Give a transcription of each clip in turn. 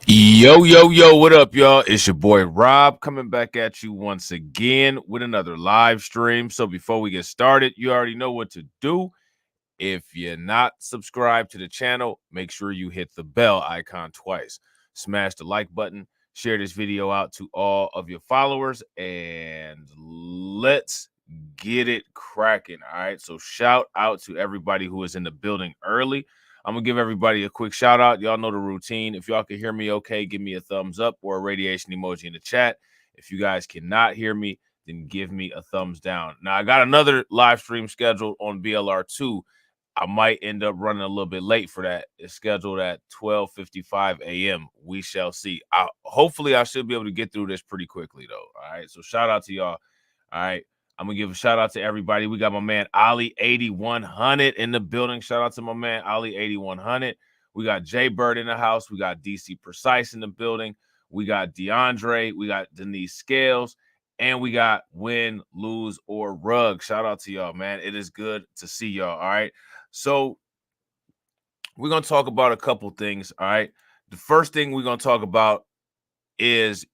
Yo, yo, yo, what up, y'all? It's your boy Rob coming back at you once again with another live stream. So before we get started, you already know what to do. If you're not subscribed to the channel, make sure you hit the bell icon twice. Smash the like button, share this video out to all of your followers, and let's get it cracking. All right. So shout out to everybody who is in the building early. I'm gonna give everybody a quick shout out. Y'all know the routine. If y'all can hear me okay, give me a thumbs up or a radiation emoji in the chat. If you guys cannot hear me, then give me a thumbs down. Now I got another live stream scheduled on BLR2. I might end up running a little bit late for that. It's scheduled at 12:55 a.m. We shall see. Hopefully I should be able to get through this pretty quickly though. All right. So shout out to y'all. All right. I'm gonna give a shout out to everybody. We got my man Ali 8100 in the building. Shout out to my man Ali 8100. We got Jay Bird in the house. We got DC Precise in the building. We got DeAndre. We got Denise Scales. And we got Win, Lose, or Rug. Shout out to y'all, man. It is good to see y'all. All right. So we're going to talk about a couple things. All right. The first thing we're going to talk about is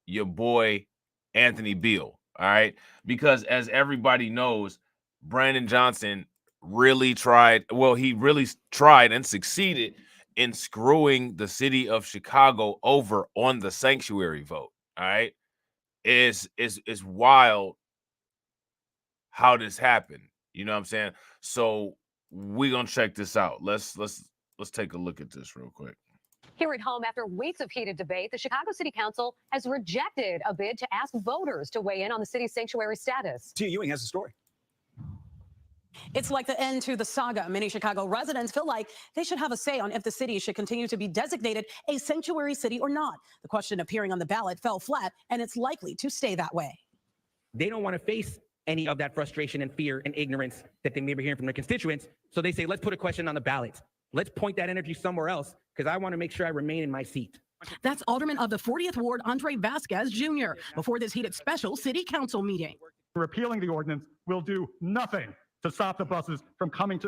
your boy Anthony Beal. All right. Because as everybody knows, Brandon Johnson really tried. Well, he really tried and succeeded in screwing the city of Chicago over on the sanctuary vote. All right. It's wild how this happened. You know what I'm saying? So we're gonna check this out. Let's take a look at this real quick. Here at home, after weeks of heated debate, the Chicago City Council has rejected a bid to ask voters to weigh in on the city's sanctuary status. Tia Ewing has a story. It's like the end to the saga. Many Chicago residents feel like they should have a say on if the city should continue to be designated a sanctuary city or not. The question appearing on the ballot fell flat, and it's likely to stay that way. They don't want to face any of that frustration and fear and ignorance that they may be hearing from their constituents. So they say, let's put a question on the ballot. Let's point that energy somewhere else because I want to make sure I remain in my seat. That's Alderman of the 40th Ward, Andre Vasquez Jr., before this heated special city council meeting. Repealing the ordinance will do nothing to stop the buses from coming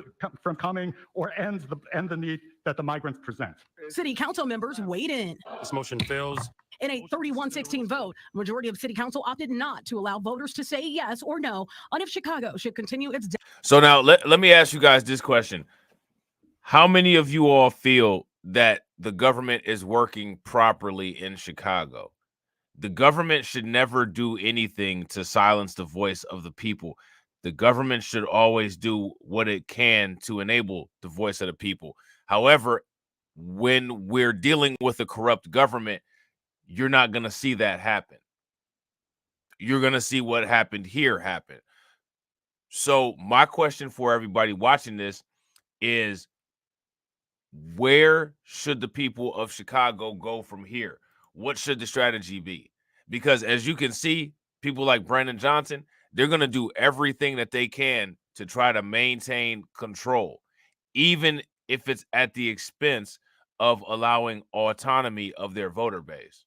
or end the need that the migrants present. City council members weighed in. This motion fails. In a 31-16 vote, majority of city council opted not to allow voters to say yes or no on if Chicago should continue its. So now let me ask you guys this question. How many of you all feel that the government is working properly in Chicago? The government should never do anything to silence the voice of the people. The government should always do what it can to enable the voice of the people. However, when we're dealing with a corrupt government, you're not going to see that happen. You're going to see what happened here happen. So my question for everybody watching this is, where should the people of Chicago go from here? What should the strategy be? Because as you can see, people like Brandon Johnson, they're going to do everything that they can to try to maintain control, even if it's at the expense of allowing autonomy of their voter base.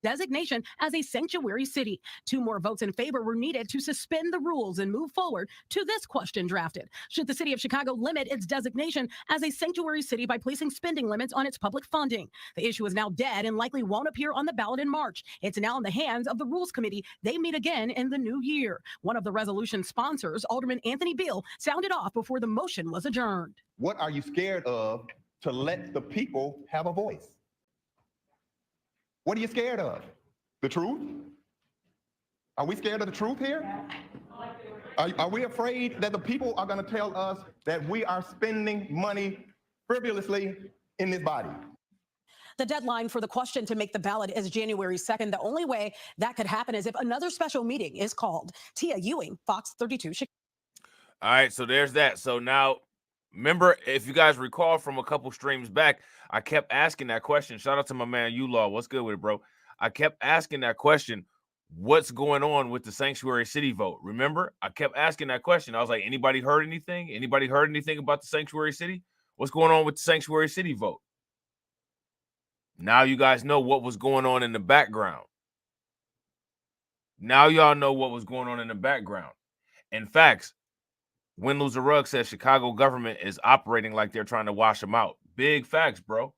Designation as a sanctuary city. 2 more votes in favor were needed to suspend the rules and move forward to this question drafted. Should the city of Chicago limit its designation as a sanctuary city by placing spending limits on its public funding? The issue is now dead and likely won't appear on the ballot in March. It's now in the hands of the Rules Committee. They meet again in the new year. One of the resolution sponsors, Alderman Anthony Beal, sounded off before the motion was adjourned. What are you scared of to let the people have a voice? What are you scared of? The truth? Are we scared of the truth here? Are we afraid that the people are going to tell us that we are spending money frivolously in this body? The deadline for the question to make the ballot is January 2nd. The only way that could happen is if another special meeting is called. Tia Ewing, Fox 32. All right, so there's that. So now, remember, if you guys recall from a couple streams back, I kept asking that question. Shout out to my man U-Law. What's good with it, bro? I kept asking that question. What's going on with the sanctuary city vote? Remember, I kept asking that question. I was like, anybody heard anything? Anybody heard anything about the sanctuary city? What's going on with the sanctuary city vote? Now you guys know what was going on in the background. Now y'all know what was going on in the background. In fact, Win, Lose, or Rug says Chicago government is operating like they're trying to wash them out. Big facts, bro.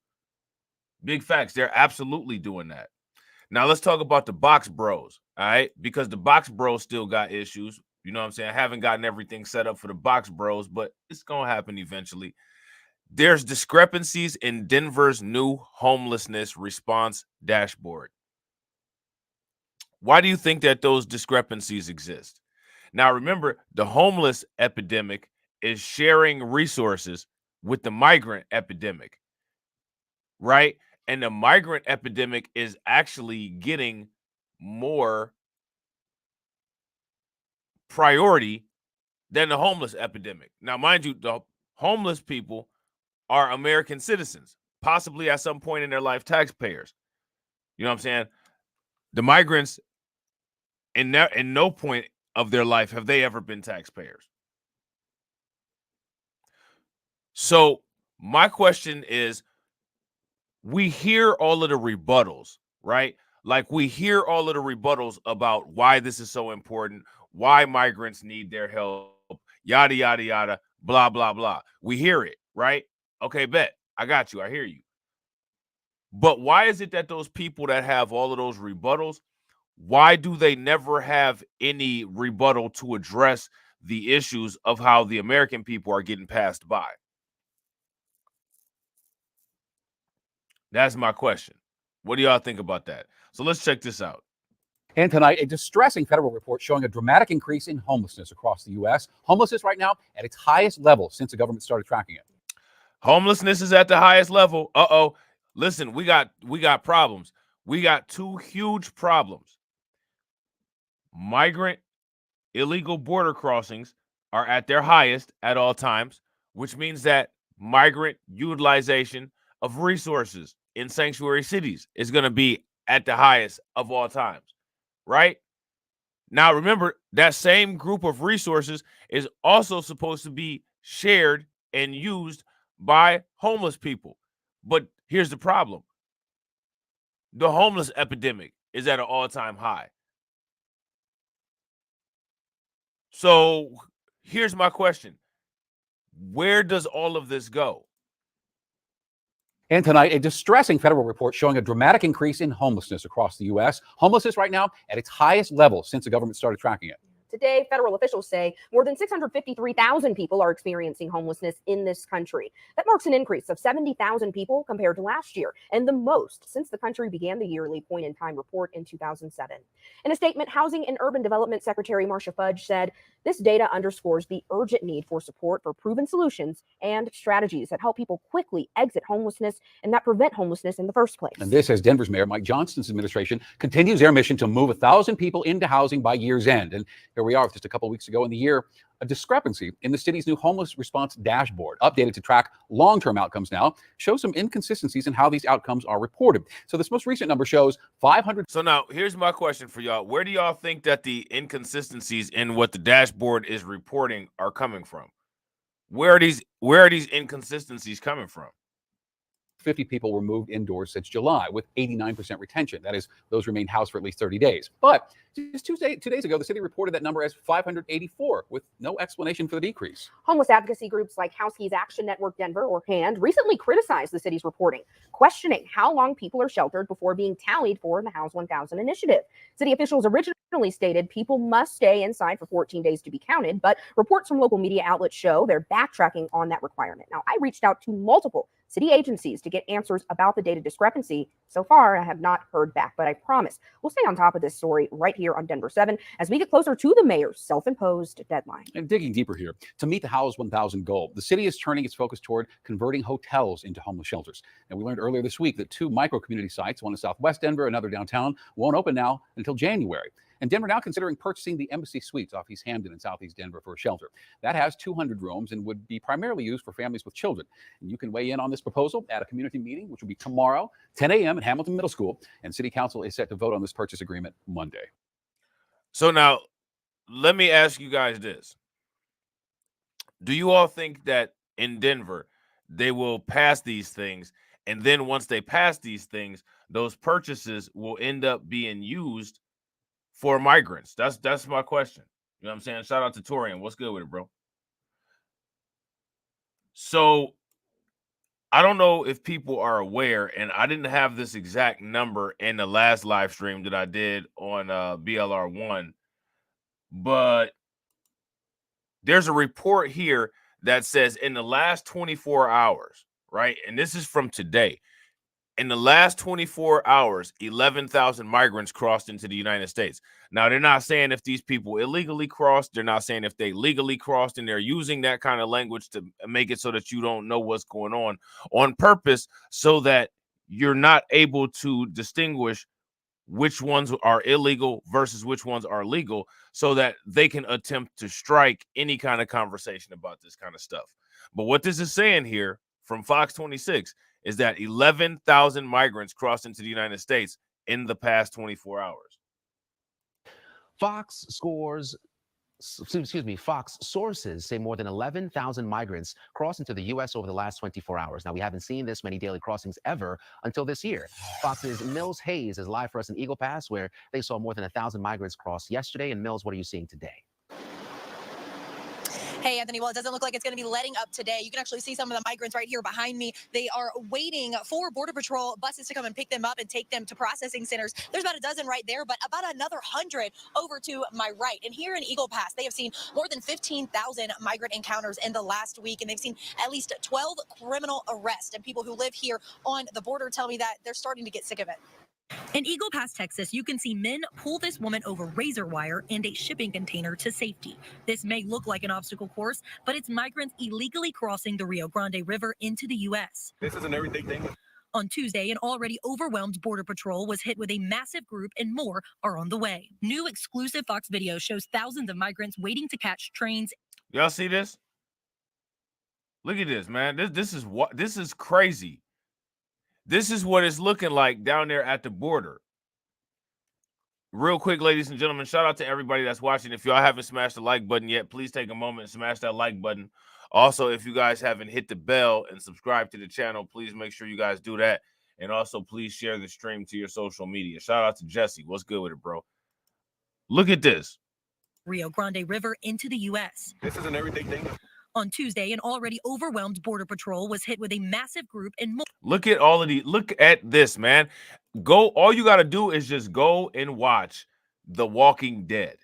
Big facts. They're absolutely doing that. Now let's talk about the box bros, all right? Because the box bros still got issues. You know what I'm saying? I haven't gotten everything set up for the box bros, but it's going to happen eventually. There's discrepancies in Denver's new homelessness response dashboard. Why do you think that those discrepancies exist? Now, remember, the homeless epidemic is sharing resources with the migrant epidemic, right? And the migrant epidemic is actually getting more priority than the homeless epidemic. Now, mind you, the homeless people are American citizens, possibly at some point in their life taxpayers. You know what I'm saying? The migrants, in no point of their life have they ever been taxpayers. So my question is, we hear all of the rebuttals, right? Like we hear all of the rebuttals about why this is so important, why migrants need their help, yada, yada, yada, blah, blah, blah. We hear it, right? Okay, bet. I got you. I hear you. But why is it that those people that have all of those rebuttals, why do they never have any rebuttal to address the issues of how the American people are getting passed by? That's my question. What do y'all think about that? So let's check this out. And tonight, a distressing federal report showing a dramatic increase in homelessness across the U.S. Homelessness right now at its highest level since the government started tracking it. Homelessness is at the highest level. Uh-oh. Listen, we got problems. We got two huge problems. Migrant illegal border crossings are at their highest at all times, which means that migrant utilization of resources in sanctuary cities is going to be at the highest of all times, right? Now, remember, that same group of resources is also supposed to be shared and used by homeless people. But here's the problem. The homeless epidemic is at an all-time high. So here's my question. Where does all of this go? And tonight, a distressing federal report showing a dramatic increase in homelessness across the U.S. Homelessness right now at its highest level since the government started tracking it. Today, federal officials say more than 653,000 people are experiencing homelessness in this country. That marks an increase of 70,000 people compared to last year, and the most since the country began the yearly point-in-time report in 2007. In a statement, Housing and Urban Development Secretary Marcia Fudge said, "This data underscores the urgent need for support for proven solutions and strategies that help people quickly exit homelessness and that prevent homelessness in the first place." And this as Denver's Mayor Mike Johnston's administration continues their mission to move 1,000 people into housing by year's end. And here we are, just a couple of weeks ago in the year, a discrepancy in the city's new homeless response dashboard, updated to track long-term outcomes now, shows some inconsistencies in how these outcomes are reported. So this most recent number shows 500. So now here's my question for y'all. Where do y'all think that the inconsistencies in what the dashboard is reporting are coming from? Where are these inconsistencies coming from? 50 people were moved indoors since July with 89% retention. That is, those remained housed for at least 30 days. But just 2 days ago, the city reported that number as 584 with no explanation for the decrease. Homeless advocacy groups like House Keys Action Network Denver, or HAND, recently criticized the city's reporting, questioning how long people are sheltered before being tallied for in the House 1000 initiative. City officials originally stated people must stay inside for 14 days to be counted, but reports from local media outlets show they're backtracking on that requirement. Now, I reached out to multiple city agencies to get answers about the data discrepancy. So far, I have not heard back, but I promise we'll stay on top of this story right here on Denver 7 as we get closer to the mayor's self-imposed deadline. And digging deeper here, to meet the House 1000 goal, the city is turning its focus toward converting hotels into homeless shelters. And we learned earlier this week that 2 micro-community sites, one in Southwest Denver, another downtown, won't open now until January. And Denver now considering purchasing the Embassy Suites off East Hampton in Southeast Denver for a shelter. That has 200 rooms and would be primarily used for families with children. And you can weigh in on this proposal at a community meeting, which will be tomorrow, 10 a.m. at Hamilton Middle School. And City Council is set to vote on this purchase agreement Monday. So now, let me ask you guys this. Do you all think that in Denver, they will pass these things, and then once they pass these things, those purchases will end up being used for migrants? That's my question. You know what I'm saying? Shout out to Torian. What's good with it, bro? So I don't know if people are aware, and I didn't have this exact number in the last live stream that I did on BLR1, but there's a report here that says in the last 24 hours, right? And this is from today. In the last 24 hours, 11,000 migrants crossed into the United States. Now, they're not saying if these people illegally crossed. They're not saying if they legally crossed, and they're using that kind of language to make it so that you don't know what's going on purpose, so that you're not able to distinguish which ones are illegal versus which ones are legal, so that they can attempt to strike any kind of conversation about this kind of stuff. But what this is saying here from Fox 26 is that 11,000 migrants crossed into the United States in the past 24 hours. Fox sources say more than 11,000 migrants crossed into the U.S. over the last 24 hours. Now, we haven't seen this many daily crossings ever until this year. Fox's Mills Hayes is live for us in Eagle Pass, where they saw more than 1,000 migrants cross yesterday. And Mills, what are you seeing today? Hey, Anthony, well, it doesn't look like it's going to be letting up today. You can actually see some of the migrants right here behind me. They are waiting for Border Patrol buses to come and pick them up and take them to processing centers. There's about a dozen right there, but about another 100 over to my right. And here in Eagle Pass, they have seen more than 15,000 migrant encounters in the last week, and they've seen at least 12 criminal arrests. And people who live here on the border tell me that they're starting to get sick of it. In Eagle Pass, Texas, you can see men pull this woman over razor wire and a shipping container to safety. This may look like an obstacle course, but it's migrants illegally crossing the Rio Grande River into the U.S. This is an everyday thing. On Tuesday, an already overwhelmed Border Patrol was hit with a massive group, and more are on the way. New exclusive Fox video shows thousands of migrants waiting to catch trains. Y'all see this? Look at this, man. This is crazy. This is what it's looking like down there at the border. Real quick, ladies and gentlemen, shout out to everybody that's watching. If y'all haven't smashed the like button yet, please take a moment and smash that like button. Also, if you guys haven't hit the bell and subscribed to the channel, please make sure you guys do that. And also, please share the stream to your social media. Shout out to Jesse. What's good with it, bro? Look at this. Rio Grande River into the U.S. This is an everyday thing. On Tuesday, an already overwhelmed Border Patrol was hit with a massive group and more. Look at all of these. Look at this, man. All you got to do is just go and watch The Walking Dead.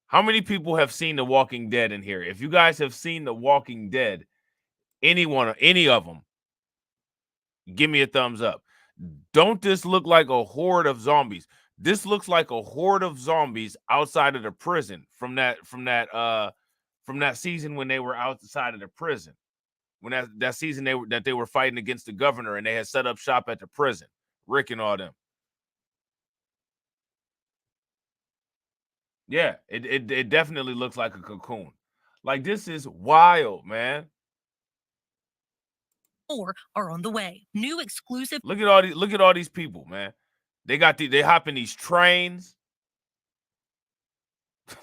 How many people have seen The Walking Dead in here? If you guys have seen The Walking Dead, any of them, give me a thumbs up. Don't this look like a horde of zombies? This looks like a horde of zombies outside of the prison from that season when they were outside of the prison. When that season they were fighting against the governor, and they had set up shop at the prison. Rick and all them. Yeah, it definitely looks like a cocoon. Like, this is wild, man. More are on the way. New exclusive. Look at all these people, man. They hop in these trains.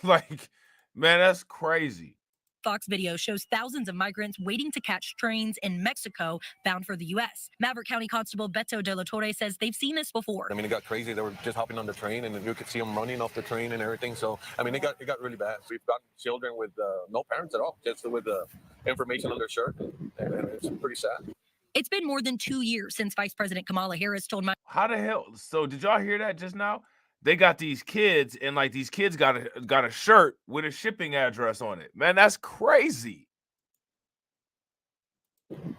Like, man, that's crazy. Fox video shows thousands of migrants waiting to catch trains in Mexico bound for the U.S. Maverick County Constable Beto De La Torre says they've seen this before. I mean, it got crazy. They were just hopping on the train, and you could see them running off the train and everything. So, I mean, it got really bad. We've got children with no parents at all, just with the information on their shirt, and it's pretty sad. It's been more than 2 years since Vice President Kamala Harris told my. How the hell? So did y'all hear that just now? They got these kids, and like these kids got a shirt with a shipping address on it. Man, that's crazy.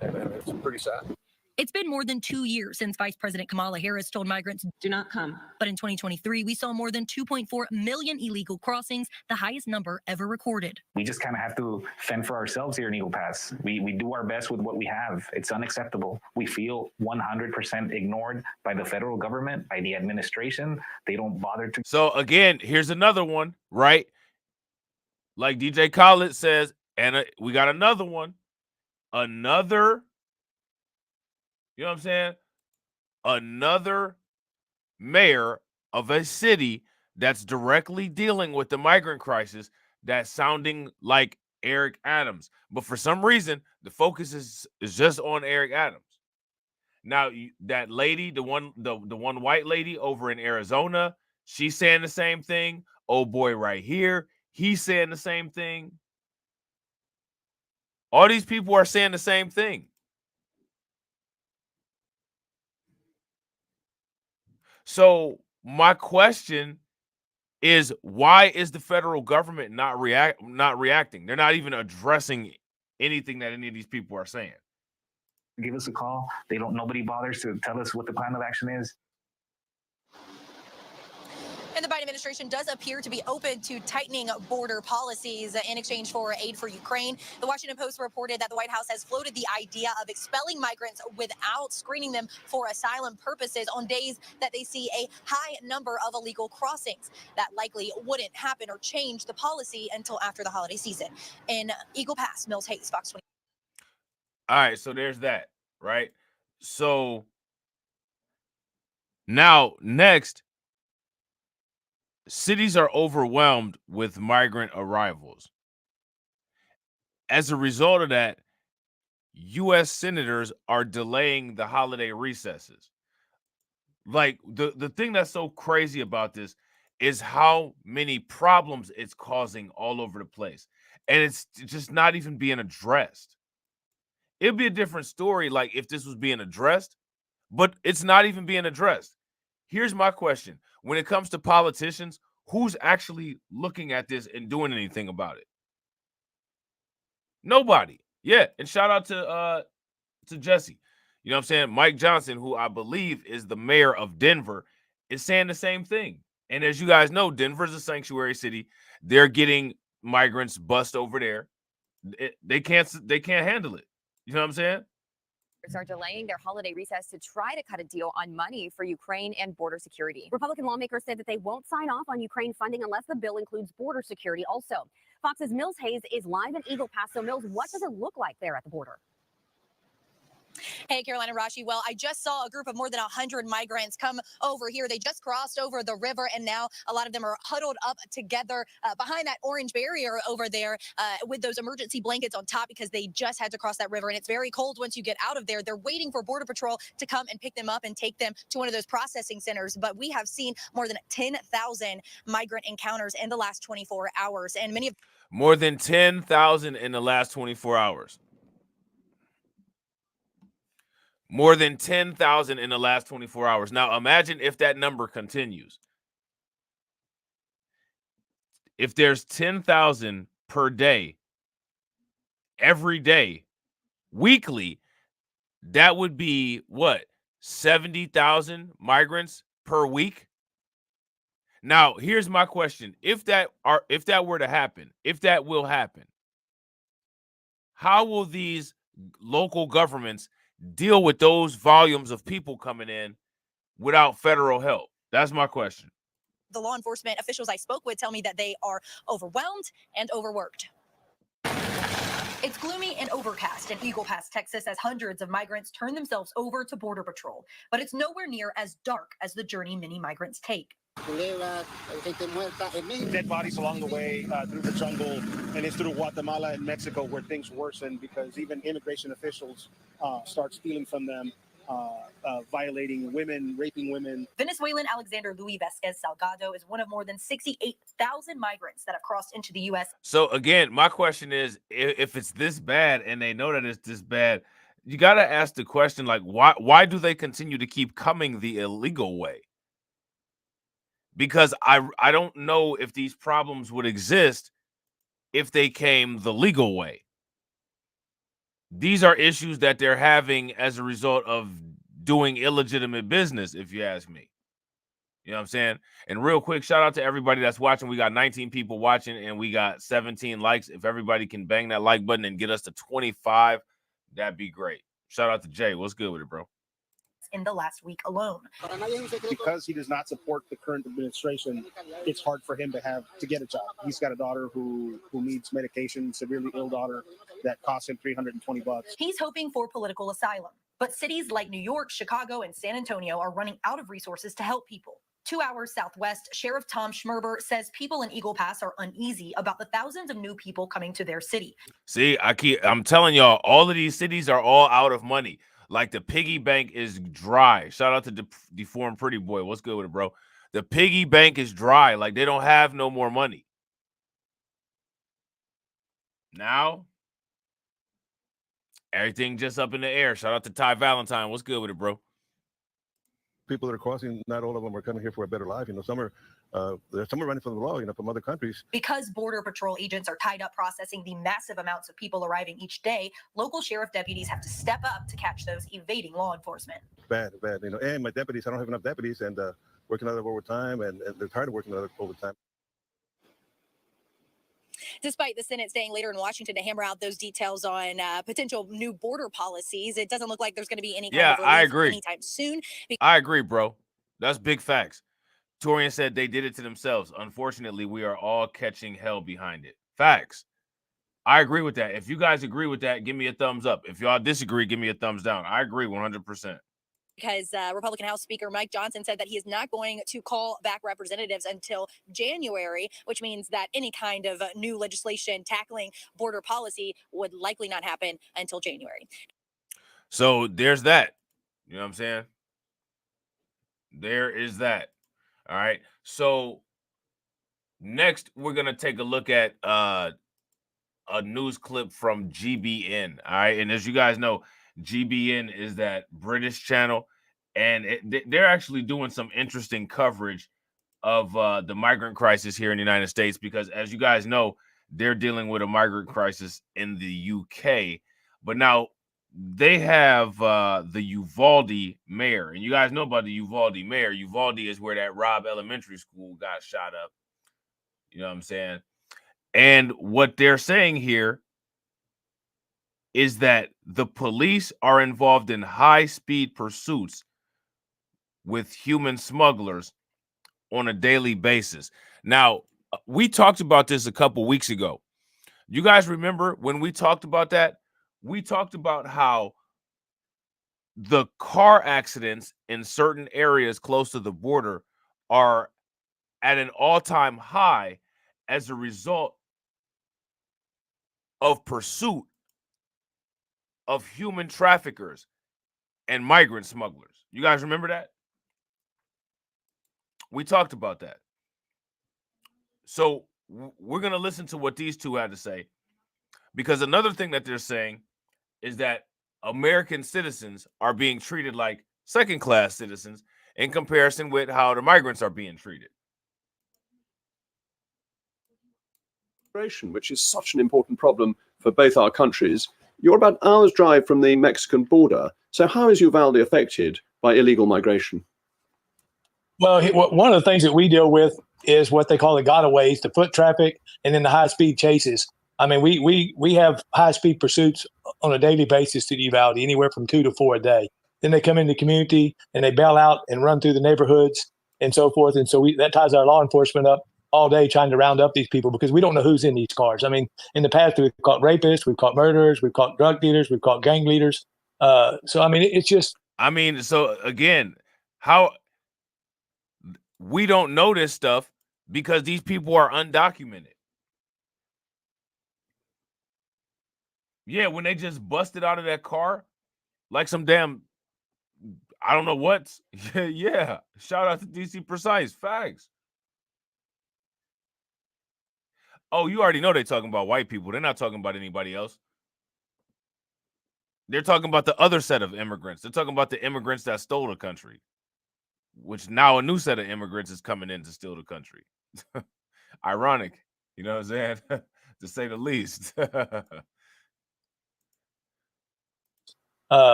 And it's pretty sad. It's been more than 2 years since Vice President Kamala Harris told migrants do not come. But in 2023, we saw more than 2.4 million illegal crossings, the highest number ever recorded. We just kind of have to fend for ourselves here in Eagle Pass. We do our best with what we have. It's unacceptable. We feel 100% ignored by the federal government, by the administration. They don't bother to. So again, here's another one, right? Like DJ Khaled says, and we got another one. You know what I'm saying? Another mayor of a city that's directly dealing with the migrant crisis that's sounding like Eric Adams. But for some reason, the focus is just on Eric Adams. Now, that lady, the one white lady over in Arizona, she's saying the same thing. Old boy right here, he's saying the same thing. All these people are saying the same thing. So my question is, why is the federal government not reacting? They're not even addressing anything that any of these people are saying. Give us a call. Nobody bothers to tell us what the plan of action is. And the Biden administration does appear to be open to tightening border policies in exchange for aid for Ukraine. The Washington Post reported that the White House has floated the idea of expelling migrants without screening them for asylum purposes on days that they see a high number of illegal crossings. That likely wouldn't happen or change the policy until after the holiday season. In Eagle Pass, Mills Hayes, Fox 20. All right, so there's that, right? So now next, cities are overwhelmed with migrant arrivals. As a result of that, U.S. senators are delaying the holiday recesses. Like, the thing that's so crazy about this is how many problems it's causing all over the place. And it's just not even being addressed. It'd be a different story, like, if this was being addressed, but it's not even being addressed. Here's my question. When it comes to politicians, who's actually looking at this and doing anything about it? Nobody. Yeah, and shout out to Jesse. You know what I'm saying? Mike Johnson, who I believe is the mayor of Denver, is saying the same thing. And as you guys know, Denver's a sanctuary city. They're getting migrants bust over there. They can't handle it. You know what I'm saying? Are delaying their holiday recess to try to cut a deal on money for Ukraine and border security. Republican lawmakers said that they won't sign off on Ukraine funding unless the bill includes border security also. Fox's Mills Hayes is live in Eagle Pass. So, Mills, what does it look like there at the border? Hey, Carolina Rashi. Well, I just saw a group of more than 100 migrants come over here. They just crossed over the river, and now a lot of them are huddled up together behind that orange barrier over there with those emergency blankets on top because they just had to cross that river, and it's very cold once you get out of there. They're waiting for Border Patrol to come and pick them up and take them to one of those processing centers. But we have seen more than 10,000 migrant encounters in the last 24 hours, and many of more than 10,000 in the last 24 hours. More than 10,000 in the last 24 hours. Now, imagine if that number continues. If there's 10,000 per day, every day, weekly, that would be what? 70,000 migrants per week? Now, here's my question. If that were to happen, if that will happen, how will these local governments deal with those volumes of people coming in without federal help? That's my question. the law enforcement officials I spoke with tell me that they are overwhelmed and overworked. It's gloomy and overcast in Eagle Pass, Texas, as hundreds of migrants turn themselves over to Border Patrol. But it's nowhere near as dark as the journey many migrants take. Dead bodies along the way through the jungle, and it's through Guatemala and Mexico where things worsen because even immigration officials start stealing from them, violating women, raping women. Venezuelan Alexander Luis Vazquez Salgado is one of more than 68,000 migrants that have crossed into the U.S. So again, my question is, if it's this bad and they know that it's this bad, you got to ask the question, like, why do they continue to keep coming the illegal way? Because I don't know if these problems would exist if they came the legal way. These are issues that they're having as a result of doing illegitimate business, if you ask me. You know what I'm saying? And real quick, shout out to everybody that's watching. We got 19 people watching and we got 17 likes. If everybody can bang that like button and get us to 25, that'd be great. Shout out to Jay. What's good with it, bro? In the last week alone. Because he does not support the current administration, it's hard for him to get a job. He's got a daughter who needs medication, severely ill daughter that costs him $320. He's hoping for political asylum, but cities like New York, Chicago, and San Antonio are running out of resources to help people. 2 hours southwest, Sheriff Tom Schmerber says people in Eagle Pass are uneasy about the thousands of new people coming to their city. See, I'm telling y'all, all of these cities are all out of money. Like the piggy bank is dry. Shout out to Deformed Pretty Boy. What's good with it, bro? The piggy bank is dry. Like they don't have no more money. Now, everything just up in the air. Shout out to Ty Valentine. What's good with it, bro? people that are crossing, not all of them are coming here for a better life. Some are running from the law, from other countries. Because Border Patrol agents are tied up processing the massive amounts of people arriving each day, local sheriff deputies have to step up to catch those evading law enforcement. Bad. And my deputies, I don't have enough deputies, and working out of overtime, and they're tired of working out of overtime. Despite the Senate staying later in Washington to hammer out those details on potential new border policies, it doesn't look like there's going to be any kind of relief I agree. anytime soon. I agree, bro. That's big facts. Torian said they did it to themselves. Unfortunately, we are all catching hell behind it. Facts. I agree with that. If you guys agree with that, give me a thumbs up. If y'all disagree, give me a thumbs down. I agree 100%. Because Republican House Speaker Mike Johnson said that he is not going to call back representatives until January, which means that any kind of new legislation tackling border policy would likely not happen until January. So there's that. You know what I'm saying? There is that. All right. So next, we're going to take a look at a news clip from GBN. All right. And as you guys know, GBN is that British channel, and they're actually doing some interesting coverage of the migrant crisis here in the United States, because as you guys know, they're dealing with a migrant crisis in the UK. But now they have the Uvalde mayor, and you guys know about the Uvalde mayor. Uvalde is where that Robb Elementary School got shot up. You know what I'm saying? And what they're saying here is that the police are involved in high-speed pursuits with human smugglers on a daily basis. Now, we talked about this a couple weeks ago. You guys remember when we talked about that? We talked about how the car accidents in certain areas close to the border are at an all-time high as a result of pursuit of human traffickers and migrant smugglers. You guys remember that? We talked about that. So we're going to listen to what these two had to say, because another thing that they're saying is that American citizens are being treated like second-class citizens in comparison with how the migrants are being treated. Which is such an important problem for both our countries. You're about an hour's drive from the Mexican border. So how is Uvalde affected by illegal migration? Well, one of the things that we deal with is what they call the gotaways, the foot traffic, and then the high-speed chases. I mean, we have high-speed pursuits on a daily basis to Uvalde, anywhere from 2 to 4 a day. Then they come into the community and they bail out and run through the neighborhoods and so forth. And so that ties our law enforcement up all day trying to round up these people, because we don't know who's in these cars. I mean, in the past, we've caught rapists, we've caught murderers, we've caught drug dealers, we've caught gang leaders. So, I mean, it's just... I mean, so again, how we don't know this stuff because these people are undocumented. Yeah, when they just busted out of that car like some damn, I don't know what. Yeah. Shout out to DC Precise. Facts. Oh, you already know they're talking about white people. They're not talking about anybody else. They're talking about the other set of immigrants. They're talking about the immigrants that stole the country, which now a new set of immigrants is coming in to steal the country. Ironic, you know what I'm saying? To say the least. So,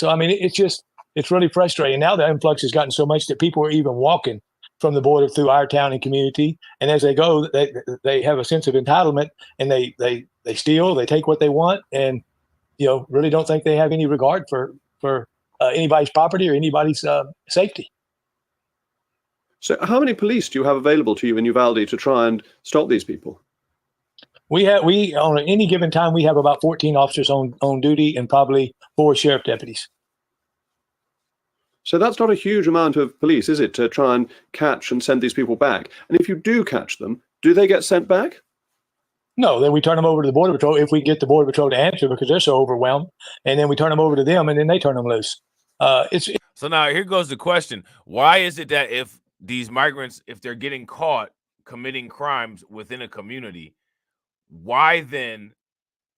I mean, it's really frustrating. Now the influx has gotten so much that people are even walking from the border through our town and community. And as they go, they have a sense of entitlement, and they steal, they take what they want, and, really don't think they have any regard for anybody's property or anybody's safety. So how many police do you have available to you in Uvalde to try and stop these people? We on any given time, we have about 14 officers on duty and probably 4 sheriff deputies. So that's not a huge amount of police, is it, to try and catch and send these people back? And if you do catch them, do they get sent back? No, then we turn them over to the Border Patrol if we get the Border Patrol to answer, because they're so overwhelmed. And then we turn them over to them, and then they turn them loose. So now here goes the question. Why is it that if these migrants, if they're getting caught committing crimes within a community, why then,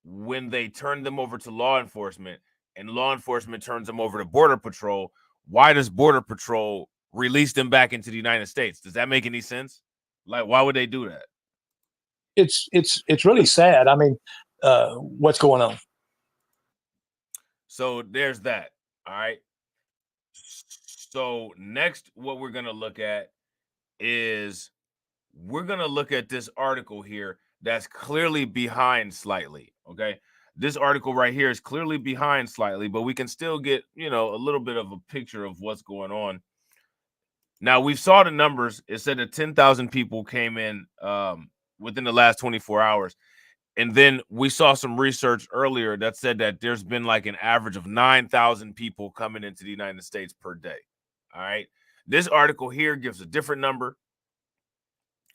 when they turn them over to law enforcement and law enforcement turns them over to Border Patrol, why does Border Patrol release them back into the United States. Does that make any sense? Like, why would they do that? It's really sad. I mean, what's going on? So there's that. All right. So next, what we're gonna look at is we're gonna look at this article here that's clearly behind slightly. Okay. This article right here is clearly behind slightly, but we can still get, you know, a little bit of a picture of what's going on. Now, we saw the numbers. It said that 10,000 people came in within the last 24 hours. And then we saw some research earlier that said that there's been like an average of 9,000 people coming into the United States per day. All right. This article here gives a different number.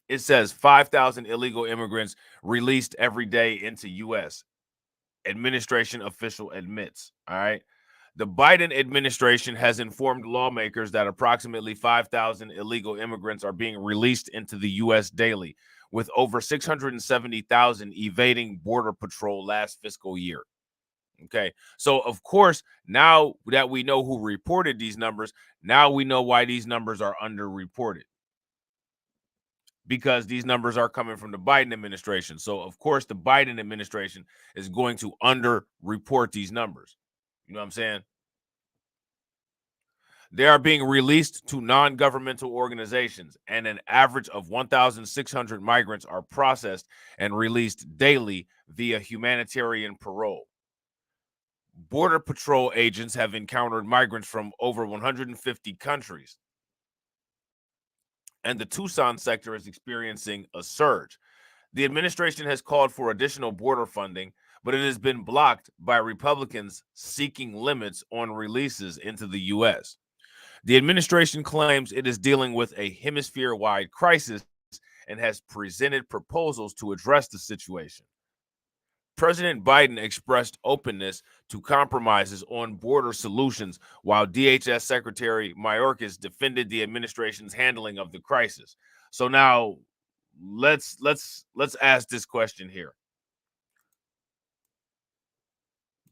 It says 5,000 illegal immigrants released every day into U.S. Administration official admits. All right. The Biden administration has informed lawmakers that approximately 5,000 illegal immigrants are being released into the U.S. daily, with over 670,000 evading Border Patrol last fiscal year. Okay. So, of course, now that we know who reported these numbers, now we know why these numbers are underreported. Because these numbers are coming from the Biden administration. So, of course, the Biden administration is going to underreport these numbers. You know what I'm saying? They are being released to non-governmental organizations, and an average of 1,600 migrants are processed and released daily via humanitarian parole. Border Patrol agents have encountered migrants from over 150 countries, and the Tucson sector is experiencing a surge. The administration has called for additional border funding, but it has been blocked by Republicans seeking limits on releases into the U.S. The administration claims it is dealing with a hemisphere-wide crisis and has presented proposals to address the situation. President Biden expressed openness to compromises on border solutions, while DHS Secretary Mayorkas defended the administration's handling of the crisis. So now let's ask this question here.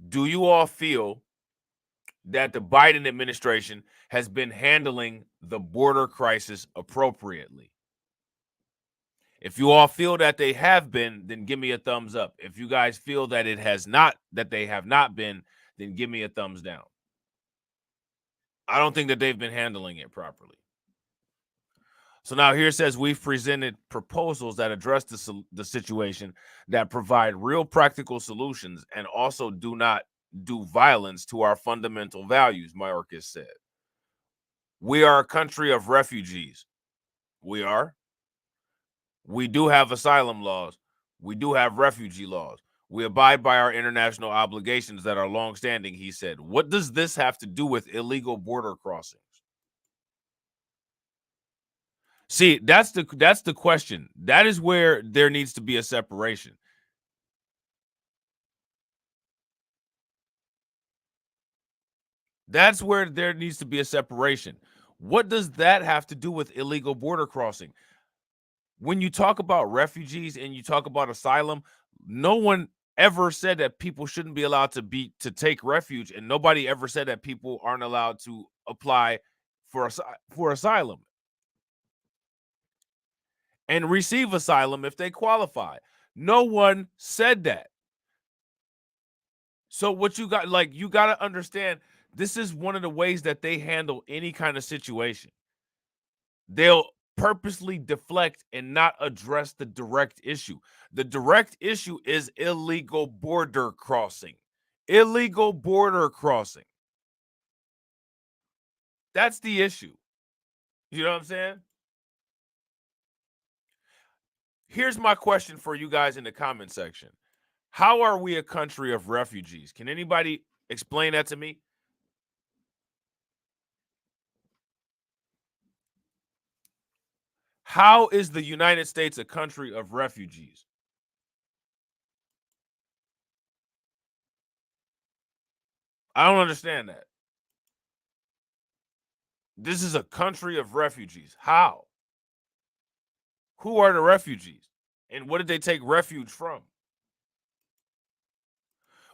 Do you all feel that the Biden administration has been handling the border crisis appropriately? If you all feel that they have been, then give me a thumbs up. If you guys feel that it has not, that they have not been, then give me a thumbs down. I don't think that they've been handling it properly. So now here it says we've presented proposals that address the situation, that provide real practical solutions, and also do not do violence to our fundamental values, Mayorkas said. We are a country of refugees. We are. We do have asylum laws. We do have refugee laws. We abide by our international obligations that are longstanding, he said. What does this have to do with illegal border crossings? See, that's the question. That is where there needs to be a separation. That's where there needs to be a separation. What does that have to do with illegal border crossing? When you talk about refugees and you talk about asylum, no one ever said that people shouldn't be allowed to take refuge, and nobody ever said that people aren't allowed to apply for asylum and receive asylum if they qualify. No one said that. So what you got, like, you got to understand, this is one of the ways that they handle any kind of situation. They'll purposely deflect and not address the direct issue. The direct issue is illegal border crossing. Illegal border crossing. That's the issue. You know what I'm saying? Here's my question for you guys in the comment section. How are we a country of refugees? Can anybody explain that to me? How is the United States a country of refugees? I don't understand that. This is a country of refugees. How? Who are the refugees? And what did they take refuge from?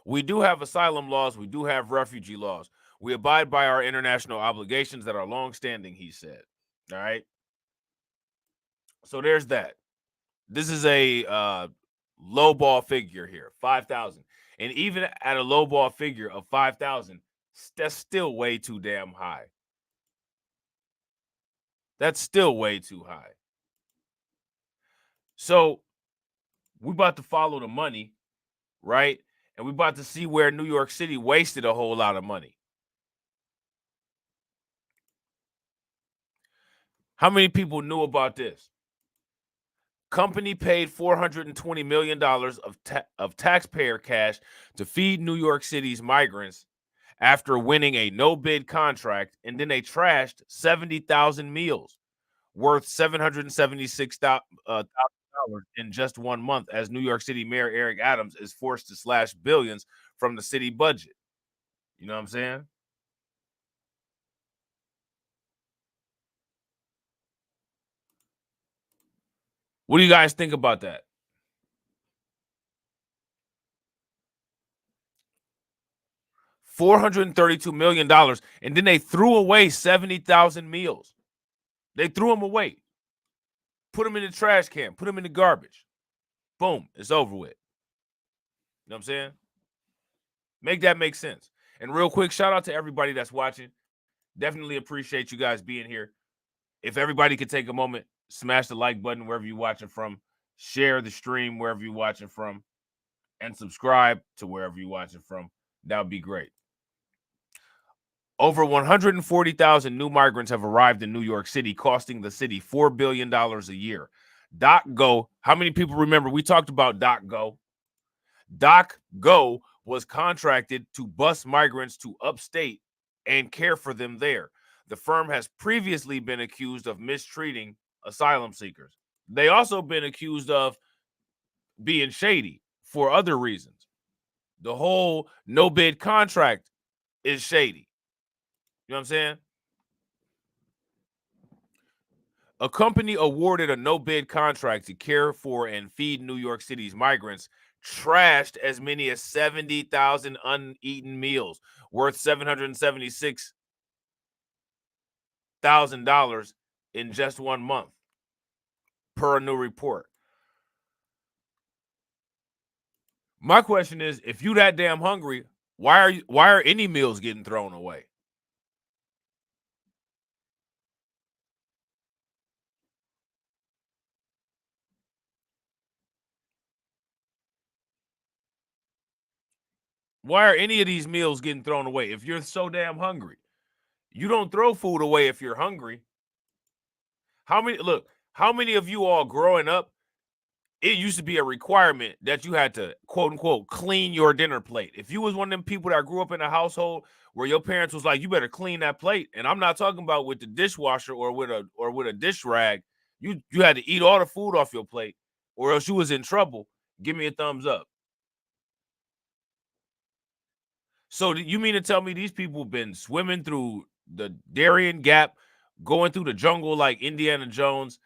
We do have asylum laws. We do have refugee laws. We abide by our international obligations that are longstanding, he said. All right. So there's that. This is a low ball figure here, 5,000. And even at a low ball figure of 5,000, that's still way too damn high. That's still way too high. So we about to follow the money, right? And we about to see where New York City wasted a whole lot of money. How many people knew about this? Company paid $420 million of taxpayer cash to feed New York City's migrants after winning a no-bid contract, and then they trashed 70,000 meals worth $776,000 in just 1 month, as New York City Mayor Eric Adams is forced to slash billions from the city budget. You know what I'm saying? What do you guys think about that? $432 million, and then they threw away 70,000 meals. They threw them away. Put them in the trash can. Put them in the garbage. Boom. It's over with. You know what I'm saying? Make that make sense. And real quick, shout out to everybody that's watching. Definitely appreciate you guys being here. If everybody could take a moment, smash the like button wherever you're watching from, share the stream wherever you're watching from, and subscribe to wherever you're watching from. That would be great. Over 140,000 new migrants have arrived in New York City, costing the city $4 billion a year. DocGo, how many people remember we talked about DocGo? DocGo was contracted to bus migrants to upstate and care for them there. The firm has previously been accused of mistreating asylum seekers. They also been accused of being shady for other reasons. The whole no-bid contract is shady. You know what I'm saying? A company awarded a no-bid contract to care for and feed New York City's migrants trashed as many as 70,000 uneaten meals worth $776,000 in just 1 month, per a new report. My question is, if you that damn hungry, why are any meals getting thrown away? Why are any of these meals getting thrown away? If you're so damn hungry, you don't throw food away if you're hungry. How many of you all growing up, it used to be a requirement that you had to, quote unquote, clean your dinner plate. If you was one of them people that grew up in a household where your parents was like, you better clean that plate. And I'm not talking about with the dishwasher or with a dish rag. You had to eat all the food off your plate or else you was in trouble. Give me a thumbs up. So you mean to tell me these people been swimming through the Darien Gap, going through the jungle like Indiana Jones,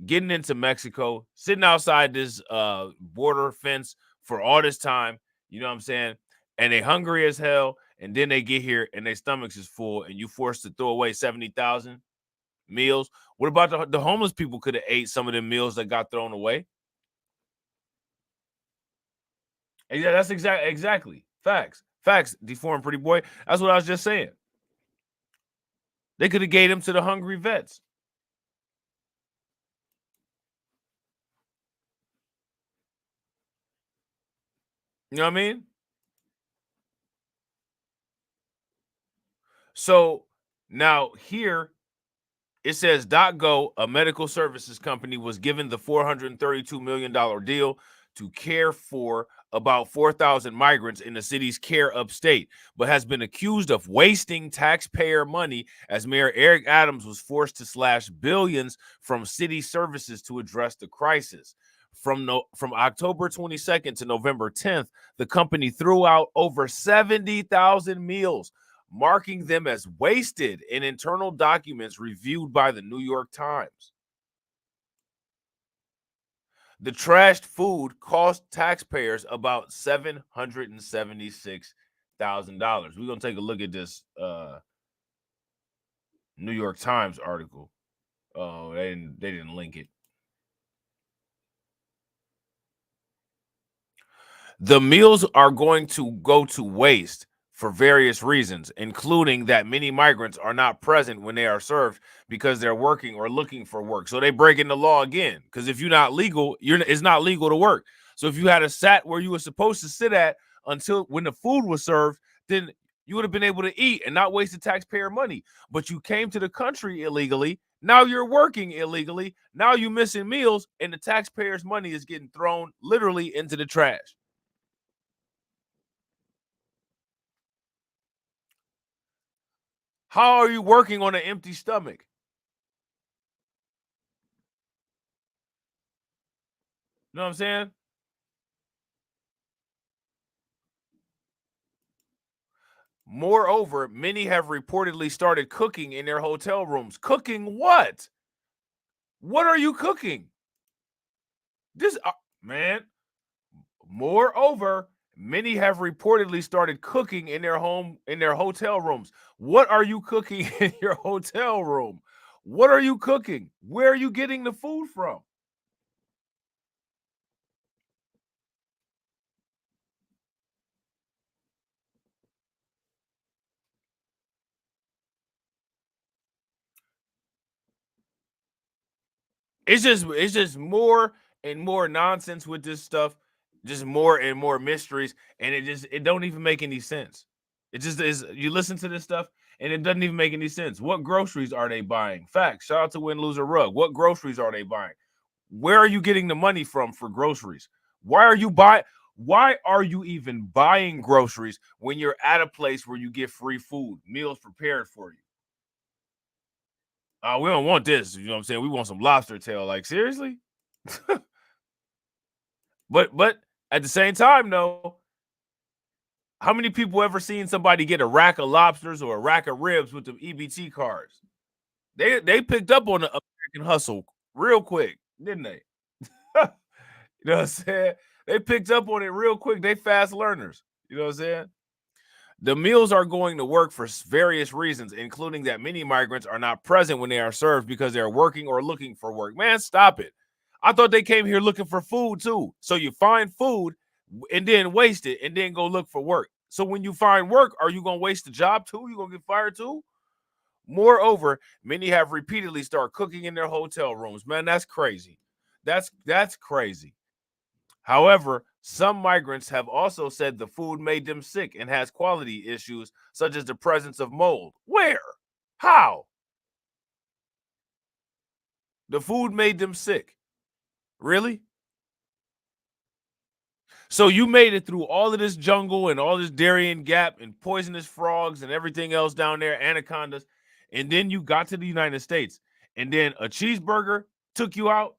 getting into Mexico, sitting outside this border fence for all this time, you know what I'm saying? And they hungry as hell, and then they get here and their stomachs is full, and you forced to throw away 70,000 meals. What about the homeless people could have ate some of the meals that got thrown away? And yeah, that's exactly. Facts. Deformed pretty boy. That's what I was just saying. They could have gave them to the hungry vets. You know what I mean? So now here it says DocGo, a medical services company, was given the $432 million deal to care for about 4,000 migrants in the city's care upstate, but has been accused of wasting taxpayer money as Mayor Eric Adams was forced to slash billions from city services to address the crisis. From October 22nd to November 10th, the company threw out over 70,000 meals, marking them as wasted in internal documents reviewed by the New York Times. The trashed food cost taxpayers about $776,000. $1,000. We're gonna take a look at this New York Times article. Oh, they didn't link it. The meals are going to go to waste for various reasons, including that many migrants are not present when they are served because they're working or looking for work. So they breaking the law again, because if you're not legal, it's not legal to work. So if you had a sat where you were supposed to sit at until when the food was served, then you would have been able to eat and not waste the taxpayer money. But you came to the country illegally. Now you're working illegally. Now you're missing meals, and the taxpayers' money is getting thrown literally into the trash. How are you working on an empty stomach? You know what I'm saying? Moreover, many have reportedly started cooking in their hotel rooms. Cooking what? What are you cooking? This man. Moreover, many have reportedly started cooking in their hotel rooms. What are you cooking in your hotel room? What are you cooking? Where are you getting the food from? It's just more and more nonsense with this stuff, just more and more mysteries, and it don't even make any sense. It just is. You listen to this stuff and it doesn't even make any sense. What groceries are they buying? Facts. Shout out to Win Loser Rug. What groceries are they buying? Where are you getting the money from for groceries? Why are you even buying groceries when you're at a place where you get free food, meals prepared for you? We don't want this. You know what I'm saying? We want some lobster tail. Like, seriously? But at the same time, though, how many people ever seen somebody get a rack of lobsters or a rack of ribs with the EBT cards? They picked up on the American hustle real quick, didn't they? You know what I'm saying? They picked up on it real quick. They fast learners. You know what I'm saying? The meals are going to work for various reasons, including that many migrants are not present when they are served because they're working or looking for work. Man, stop it. I thought they came here looking for food too. So you find food and then waste it and then go look for work. So when you find work, are you going to waste the job too? You going to get fired too? Moreover, many have repeatedly started cooking in their hotel rooms. Man, that's crazy. That's crazy. However, some migrants have also said the food made them sick and has quality issues, such as the presence of mold. Where? How? The food made them sick. Really? So you made it through all of this jungle and all this Darien Gap and poisonous frogs and everything else down there, anacondas, and then you got to the United States, and then a cheeseburger took you out?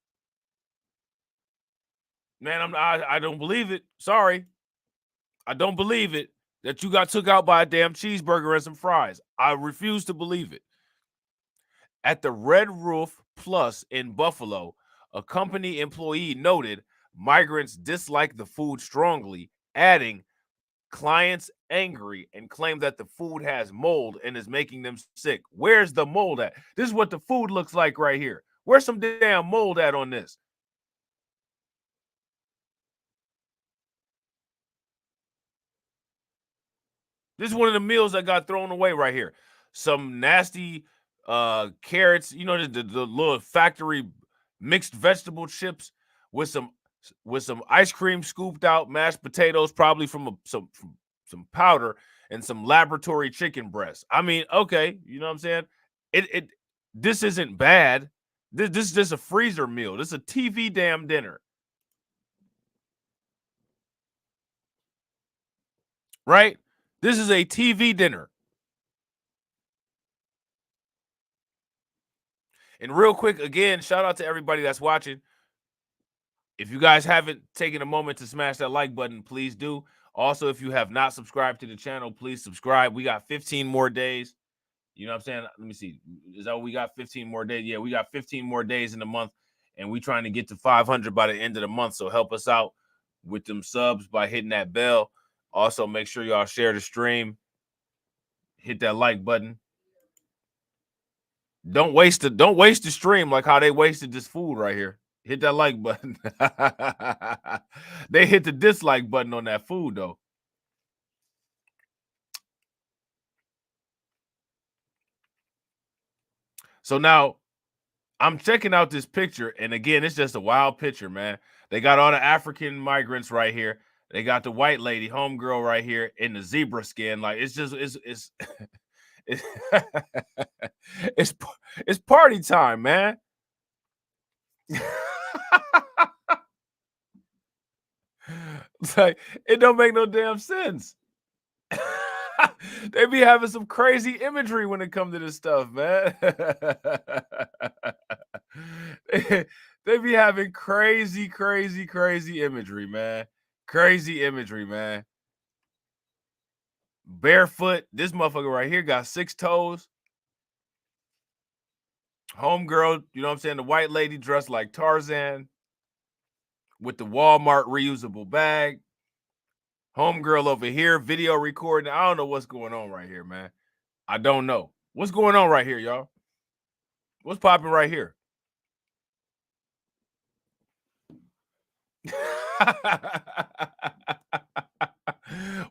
Man, I don't believe it. Sorry. I don't believe it that you got took out by a damn cheeseburger and some fries. I refuse to believe it. At the Red Roof Plus in Buffalo, a company employee noted migrants dislike the food strongly, adding clients angry and claim that the food has mold and is making them sick. Where's the mold at? This is what the food looks like right here. Where's some damn mold at on this? This is one of the meals that got thrown away right here. Some nasty carrots, you know, the little factory mixed vegetable chips with some ice cream scooped out, mashed potatoes, probably from some powder, and some laboratory chicken breast. I mean, okay, you know what I'm saying? This isn't bad. This is just a freezer meal. This is a TV damn dinner. Right? This is a TV dinner. And real quick, again, shout out to everybody that's watching. If you guys haven't taken a moment to smash that like button, please do. Also, if you have not subscribed to the channel, please subscribe. We got 15 more days. You know what I'm saying? Let me see. Is that what we got? 15 more days? Yeah, we got 15 more days in the month, and we trying to get to 500 by the end of the month. So help us out with them subs by hitting that bell. Also, make sure y'all share the stream. Hit that like button. Don't waste the stream like how they wasted this food right here. Hit that like button. They hit the dislike button on that food though. So now I'm checking out this picture, and again, it's just a wild picture, man. They got all the African migrants right here. They got the white lady, homegirl, right here in the zebra skin. Like it's it's party time, man. It's like it don't make no damn sense. They be having some crazy imagery when it comes to this stuff, man. They be having crazy imagery, man. Crazy imagery, man. Barefoot. This motherfucker right here got 6 toes. Homegirl, you know what I'm saying? The white lady dressed like Tarzan with the Walmart reusable bag. Homegirl over here, video recording. I don't know what's going on right here, man. I don't know. What's going on right here, y'all? What's popping right here?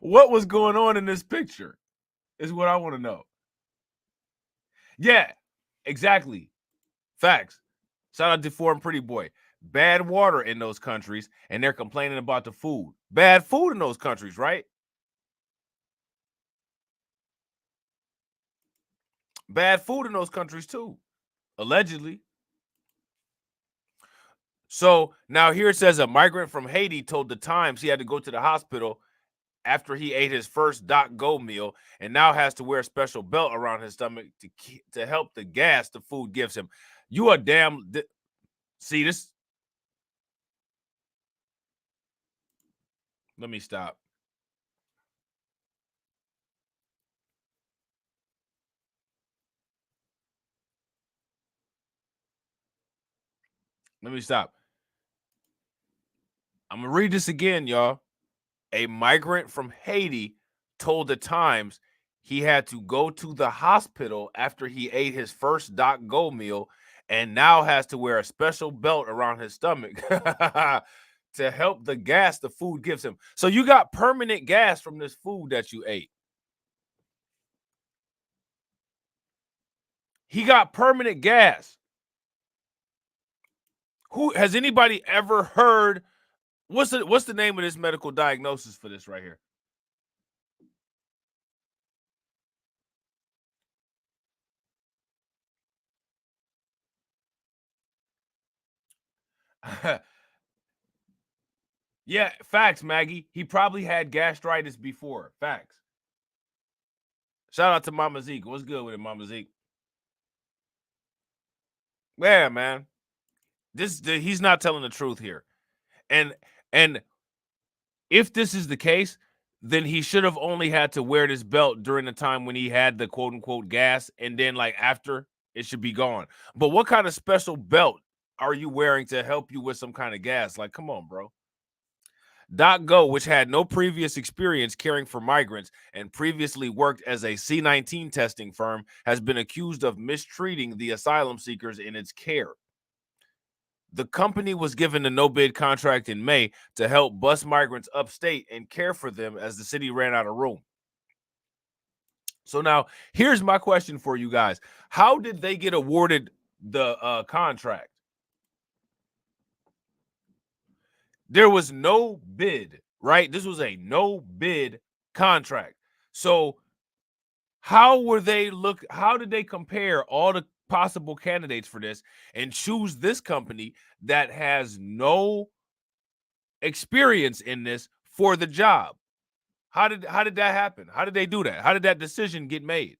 What was going on in this picture is what I want to know. Yeah, exactly. Facts. Shout out to Foreign Pretty Boy. Bad water in those countries, and they're complaining about the food. Bad food in those countries, right? Bad food in those countries too, allegedly. So now here it says a migrant from Haiti told the Times he had to go to the hospital after he ate his first .go meal and now has to wear a special belt around his stomach to help the gas the food gives him. You a damn... See this? Let me stop. Let me stop. I'm going to read this again, y'all. A migrant from Haiti told the Times he had to go to the hospital after he ate his first .go meal and now has to wear a special belt around his stomach to help the gas the food gives him. So you got permanent gas from this food that you ate. He got permanent gas. Who has anybody ever heard? What's the name of this medical diagnosis for this right here? Yeah, facts, Maggie. He probably had gastritis before. Facts. Shout out to Mama Zeke. What's good with it, Mama Zeke? Yeah, man. He's not telling the truth here. And if this is the case, then he should have only had to wear this belt during the time when he had the quote unquote gas, and then like after it should be gone. But what kind of special belt are you wearing to help you with some kind of gas? Like, come on, bro. .go, which had no previous experience caring for migrants and previously worked as a C-19 testing firm, has been accused of mistreating the asylum seekers in its care. The company was given a no-bid contract in May to help bus migrants upstate and care for them as the city ran out of room. So now, here's my question for you guys. How did they get awarded the contract? There was no bid, right? This was a no-bid contract. So how did they compare all the possible candidates for this and choose this company that has no experience in this for the job? How did that happen? How did they do that? How did that decision get made?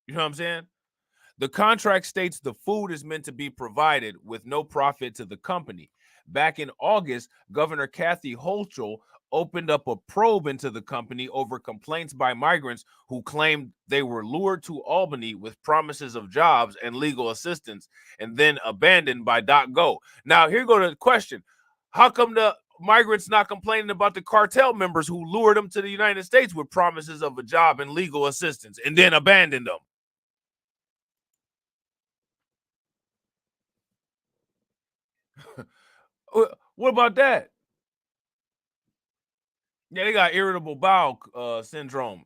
You know what I'm saying? The contract states the food is meant to be provided with no profit to the company. Back in August, Governor Kathy Hochul opened up a probe into the company over complaints by migrants who claimed they were lured to Albany with promises of jobs and legal assistance and then abandoned by .go. Now, here go the question. How come the migrants not complaining about the cartel members who lured them to the United States with promises of a job and legal assistance and then abandoned them? What about that? Yeah, they got irritable bowel syndrome.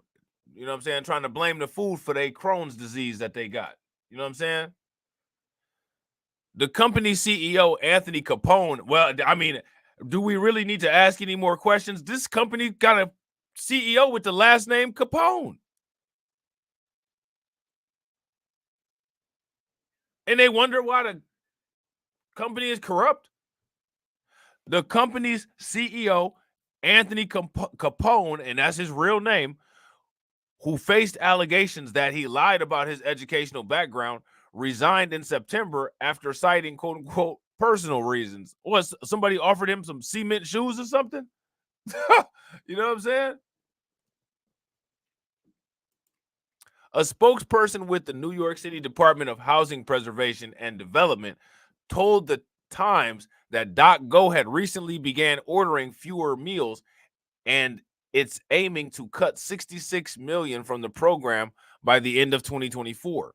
You know what I'm saying? Trying to blame the food for their Crohn's disease that they got. You know what I'm saying? The company CEO, Anthony Capone, well, I mean, do we really need to ask any more questions? This company got a CEO with the last name Capone. And they wonder why the company is corrupt. The company's CEO, Anthony Capone, and that's his real name, who faced allegations that he lied about his educational background, resigned in September after citing quote unquote personal reasons. Was somebody offered him some cement shoes or something? You know what I'm saying? A spokesperson with the New York City Department of Housing Preservation and Development told the Times that DocGo had recently began ordering fewer meals, and it's aiming to cut $66 million from the program by the end of 2024.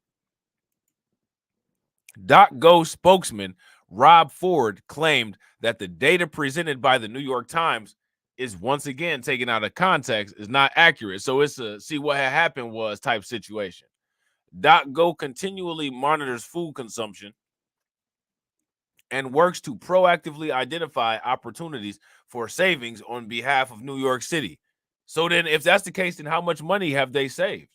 DocGo spokesman Robb Ford claimed that the data presented by the New York Times is once again taken out of context, is not accurate. So it's a see what had happened was type situation. DocGo continually monitors food consumption and works to proactively identify opportunities for savings on behalf of New York City. So then if that's the case, then how much money have they saved?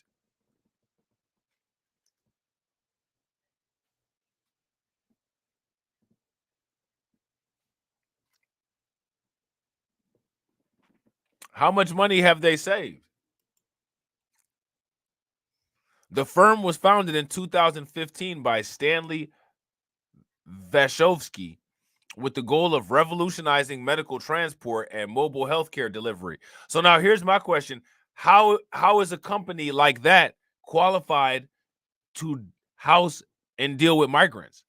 How much money have they saved? The firm was founded in 2015 by Stanley Vashovsky with the goal of revolutionizing medical transport and mobile healthcare delivery. So now here's my question. How is a company like that qualified to house and deal with migrants?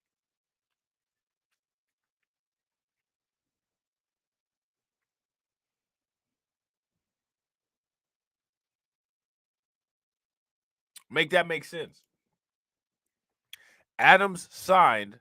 Make that make sense. Adams signed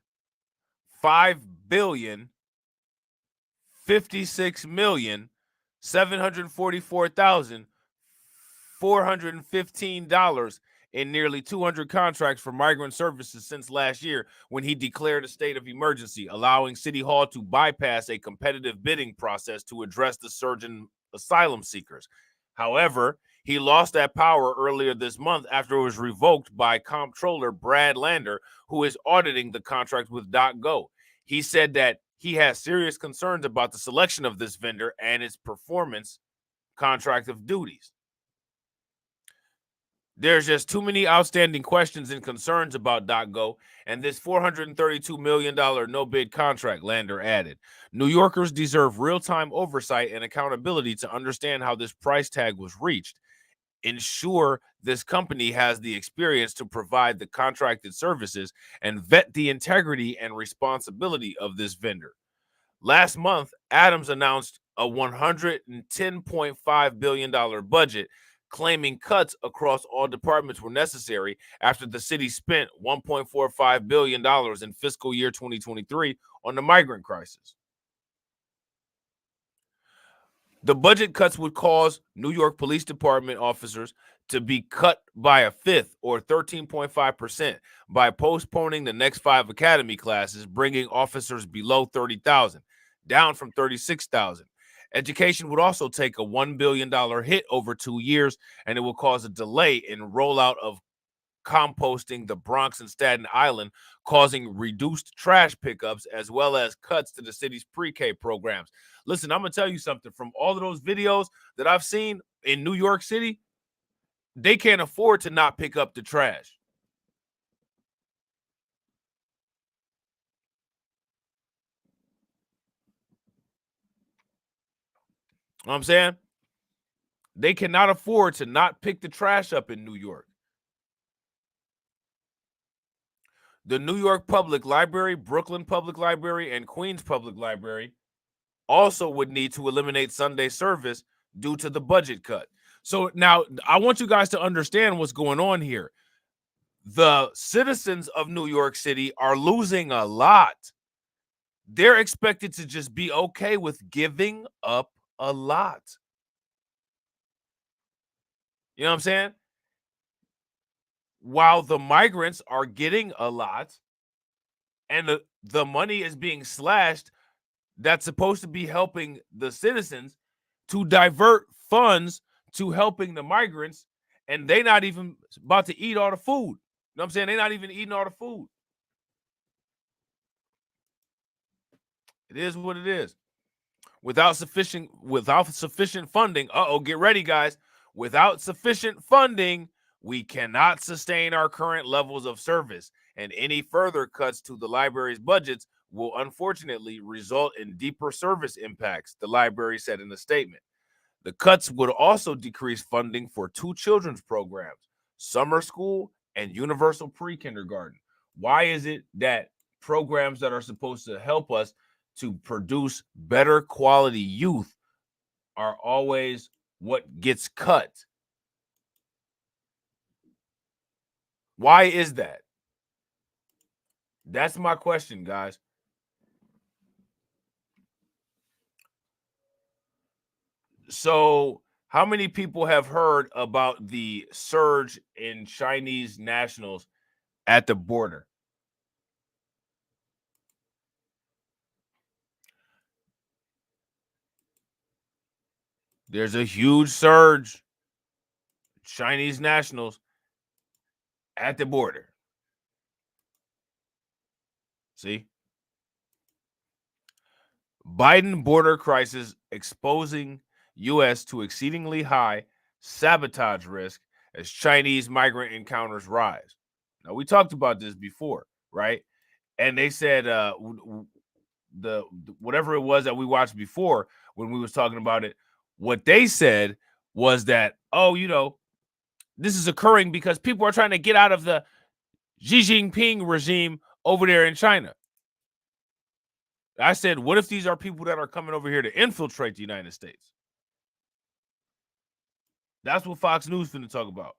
$5,056,744,415 in nearly 200 contracts for migrant services since last year when he declared a state of emergency, allowing City Hall to bypass a competitive bidding process to address the surge in asylum seekers. However, he lost that power earlier this month after it was revoked by Comptroller Brad Lander, who is auditing the contract with DocGo. He said that he has serious concerns about the selection of this vendor and its performance contract of duties. There's just too many outstanding questions and concerns about DocGo and this $432 million no-bid contract, Lander added. New Yorkers deserve real-time oversight and accountability to understand how this price tag was reached. Ensure this company has the experience to provide the contracted services and vet the integrity and responsibility of this vendor. Last month, Adams announced a $110.5 billion budget, claiming cuts across all departments were necessary after the city spent $1.45 billion in fiscal year 2023 on the migrant crisis. The budget cuts would cause New York Police Department officers to be cut by a fifth, or 13.5%, by postponing the next 5 academy classes, bringing officers below 30,000, down from 36,000. Education would also take a $1 billion hit over 2 years, and it will cause a delay in rollout of composting the Bronx and Staten Island, causing reduced trash pickups as well as cuts to the city's pre-K programs. Listen, I'm going to tell you something. From all of those videos that I've seen in New York City, they can't afford to not pick up the trash. You know what I'm saying? They cannot afford to not pick the trash up in New York. The New York Public Library, Brooklyn Public Library, and Queens Public Library also would need to eliminate Sunday service due to the budget cut. So now I want you guys to understand what's going on here. The citizens of New York City are losing a lot. They're expected to just be okay with giving up a lot. You know what I'm saying? While the migrants are getting a lot and the money is being slashed that's supposed to be helping the citizens to divert funds to helping the migrants, and they not even about to eat all the food. You know what I'm saying? They're not even eating all the food. It is what it is. Without sufficient funding, get ready, guys. Without sufficient funding, we cannot sustain our current levels of service, and any further cuts to the library's budgets will unfortunately result in deeper service impacts, the library said in a statement. The cuts would also decrease funding for 2 children's programs, summer school and universal pre-kindergarten. Why is it that programs that are supposed to help us to produce better quality youth are always what gets cut? Why is that? That's my question, guys. So, how many people have heard about the surge in Chinese nationals at the border? There's a huge surge Chinese nationals at the border. See? Biden border crisis exposing U.S. to exceedingly high sabotage risk as Chinese migrant encounters rise. Now, we talked about this before, right? And they said the whatever it was that we watched before when we was talking about it, what they said was that, this is occurring because people are trying to get out of the Xi Jinping regime over there in China. I said, what if these are people that are coming over here to infiltrate the United States? That's what Fox News finna talk about.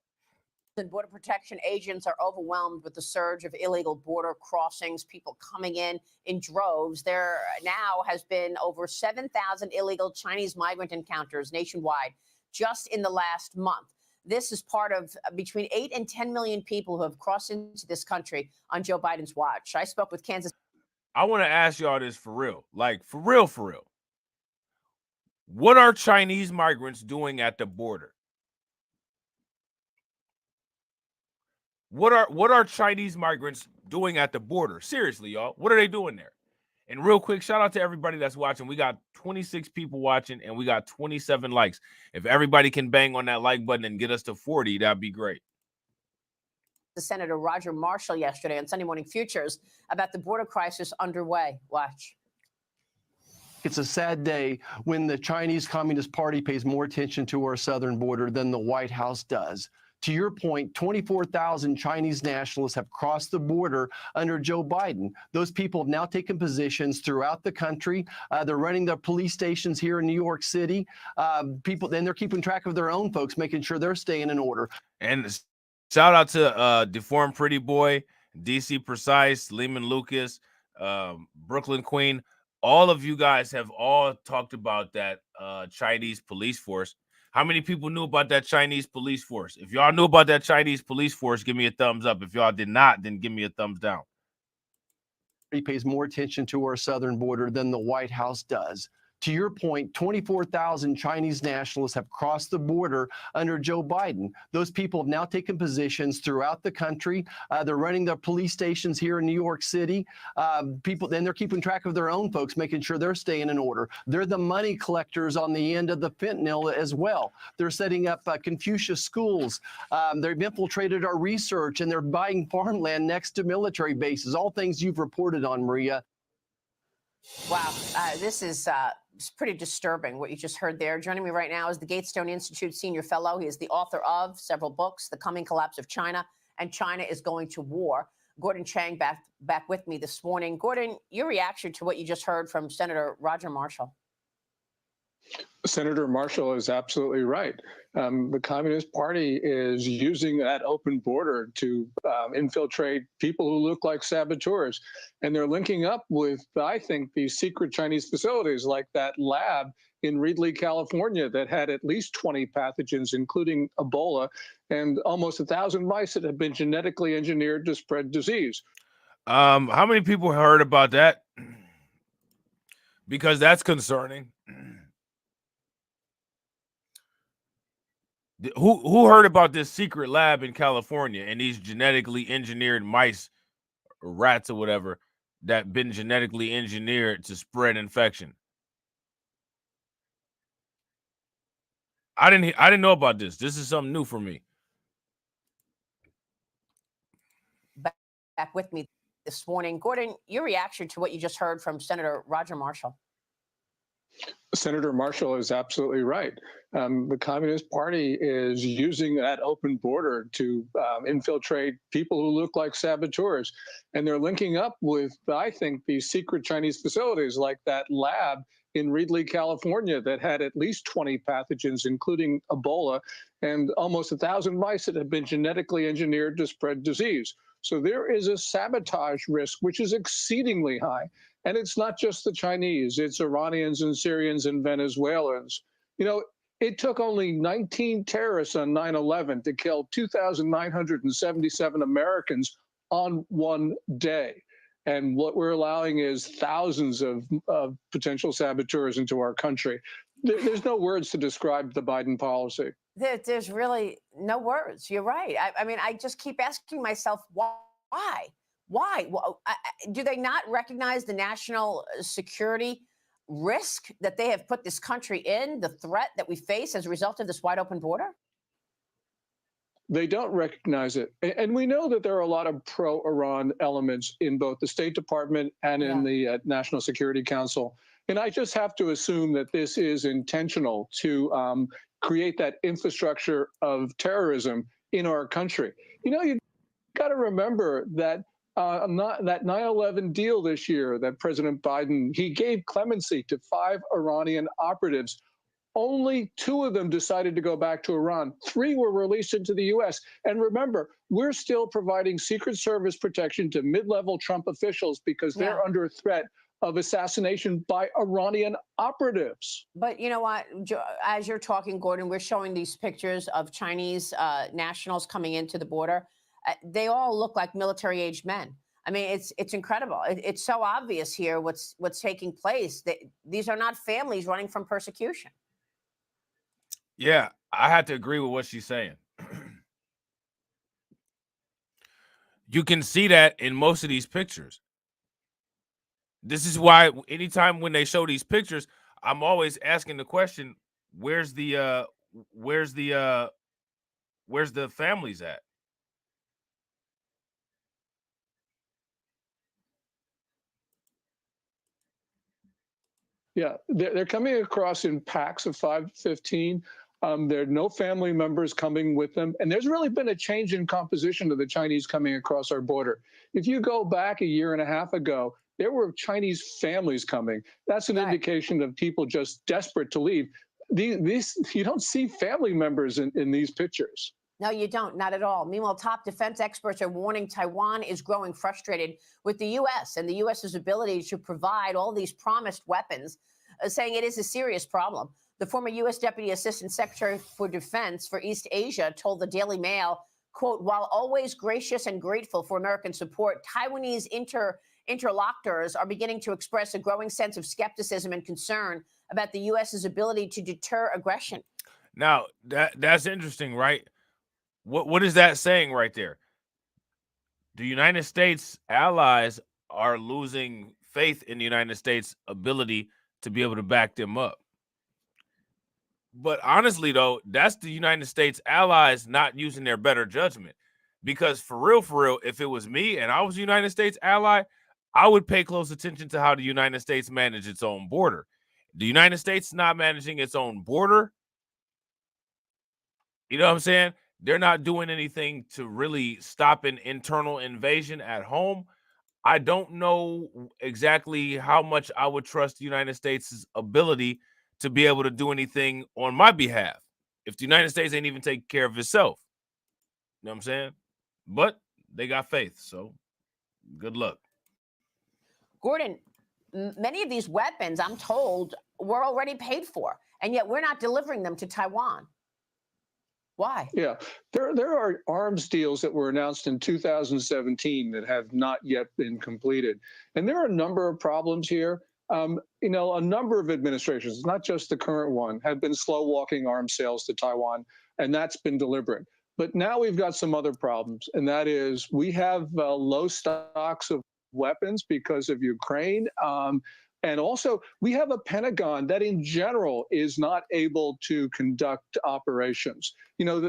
And Border Protection agents are overwhelmed with the surge of illegal border crossings, people coming in droves. There now has been over 7,000 illegal Chinese migrant encounters nationwide just in the last month. This is part of between 8 and 10 million people who have crossed into this country on Joe Biden's watch. I spoke with Kansas. I want to ask y'all this for real. Like, for real, for real. What are Chinese migrants doing at the border? What are Chinese migrants doing at the border? Seriously, y'all. What are they doing there? And real quick, shout out to everybody that's watching. We got 26 people watching and we got 27 likes. If everybody can bang on that like button and get us to 40, that'd be great. Senator Roger Marshall yesterday on Sunday Morning Futures about the border crisis underway. Watch. It's a sad day when the Chinese Communist Party pays more attention to our southern border than the White House does. To your point, 24,000 Chinese nationalists have crossed the border under Joe Biden. Those people have now taken positions throughout the country. They're running the police stations here in New York City. Then they're keeping track of their own folks, making sure they're staying in order. And shout out to Deformed Pretty Boy, DC Precise, Lehman Lucas, Brooklyn Queen. All of you guys have all talked about that Chinese police force. How many people knew about that Chinese police force? If y'all knew about that Chinese police force, give me a thumbs up. If y'all did not, then give me a thumbs down. He pays more attention to our southern border than the White House does. To your point, 24,000 Chinese nationalists have crossed the border under Joe Biden. Those people have now taken positions throughout the country. They're running the police stations here in New York City. Then they're keeping track of their own folks, making sure they're staying in order. They're the money collectors on the end of the fentanyl as well. They're setting up Confucius schools. They've infiltrated our research, and they're buying farmland next to military bases, all things you've reported on, Maria. Wow, this is pretty disturbing what you just heard there. Joining me right now is the Gatestone Institute Senior Fellow. He is the author of several books, The Coming Collapse of China and China is Going to War. Gordon Chang back with me this morning. Gordon, your reaction to what you just heard from Senator Roger Marshall. Senator Marshall is absolutely right. The Communist Party is using that open border to infiltrate people who look like saboteurs. And they're linking up with, I think, these secret Chinese facilities like that lab in Reedley, California, that had at least 20 pathogens, including Ebola, and almost 1,000 mice that have been genetically engineered to spread disease. How many people heard about that? Because that's concerning. Who heard about this secret lab in California and these genetically engineered mice, or rats or whatever, that been genetically engineered to spread infection? I didn't know about this. This is something new for me. Back with me this morning. Gordon, your reaction to what you just heard from Senator Roger Marshall. Senator Marshall is absolutely right. The Communist Party is using that open border to infiltrate people who look like saboteurs. And they're linking up with, I think, these secret Chinese facilities like that lab in Reedley, California, that had at least 20 pathogens, including Ebola, and almost 1,000 mice that have been genetically engineered to spread disease. So there is a sabotage risk, which is exceedingly high. And it's not just the Chinese, it's Iranians and Syrians and Venezuelans. You know, it took only 19 terrorists on 9/11 to kill 2,977 Americans on one day. And what we're allowing is thousands of potential saboteurs into our country. There's no words to describe the Biden policy. There's really no words. You're right. I mean, I just keep asking myself, why? Why? Well, do they not recognize the national security risk that they have put this country in, the threat that we face as a result of this wide open border? They don't recognize it. And we know that there are a lot of pro-Iran elements in both the State Department and in the National Security Council. And I just have to assume that this is intentional to create that infrastructure of terrorism in our country. You know, you got to remember that that 9/11 deal this year that President Biden, he gave clemency to 5 Iranian operatives. Only 2 of them decided to go back to Iran. 3 were released into the U.S. And remember, we're still providing Secret Service protection to mid-level Trump officials because they're under threat of assassination by Iranian operatives. But you know what? As you're talking, Gordon, we're showing these pictures of Chinese nationals coming into the border. They all look like military-aged men. I mean, it's incredible. It's so obvious here what's taking place. These are not families running from persecution. Yeah, I had to agree with what she's saying. You can see that in most of these pictures. This is why anytime when they show these pictures, I'm always asking the question, where's the families at? Yeah, they're coming across in packs of 5 to 15. There are no family members coming with them. And there's really been a change in composition of the Chinese coming across our border. If you go back a year and a half ago, there were Chinese families coming. That's an indication of people just desperate to leave. These you don't see family members in these pictures. No, you don't. Not at all. Meanwhile, top defense experts are warning Taiwan is growing frustrated with the U.S. and the U.S.'s ability to provide all these promised weapons, saying it is a serious problem. The former U.S. Deputy Assistant Secretary for Defense for East Asia told the Daily Mail, quote, while always gracious and grateful for American support, Taiwanese interlocutors are beginning to express a growing sense of skepticism and concern about the U.S.'s ability to deter aggression. Now, that's interesting, right? What is that saying right there? The United States allies are losing faith in the United States' ability to be able to back them up. But honestly, though, that's the United States allies not using their better judgment. Because for real, if it was me and I was a United States ally, I would pay close attention to how the United States manage its own border. The United States not managing its own border. You know what I'm saying? They're not doing anything to really stop an internal invasion at home. I don't know exactly how much I would trust the United States' ability to be able to do anything on my behalf if the United States ain't even taking care of itself. You know what I'm saying? But they got faith, so good luck. Gordon, many of these weapons, I'm told, were already paid for, and yet we're not delivering them to Taiwan. Why? Yeah, there are arms deals that were announced in 2017 that have not yet been completed. And there are a number of problems here. You know, a number of administrations, not just the current one, have been slow walking arms sales to Taiwan, and that's been deliberate. But now we've got some other problems, and that is we have low stocks of weapons because of Ukraine. And also, we have a Pentagon that in general is not able to conduct operations. You know,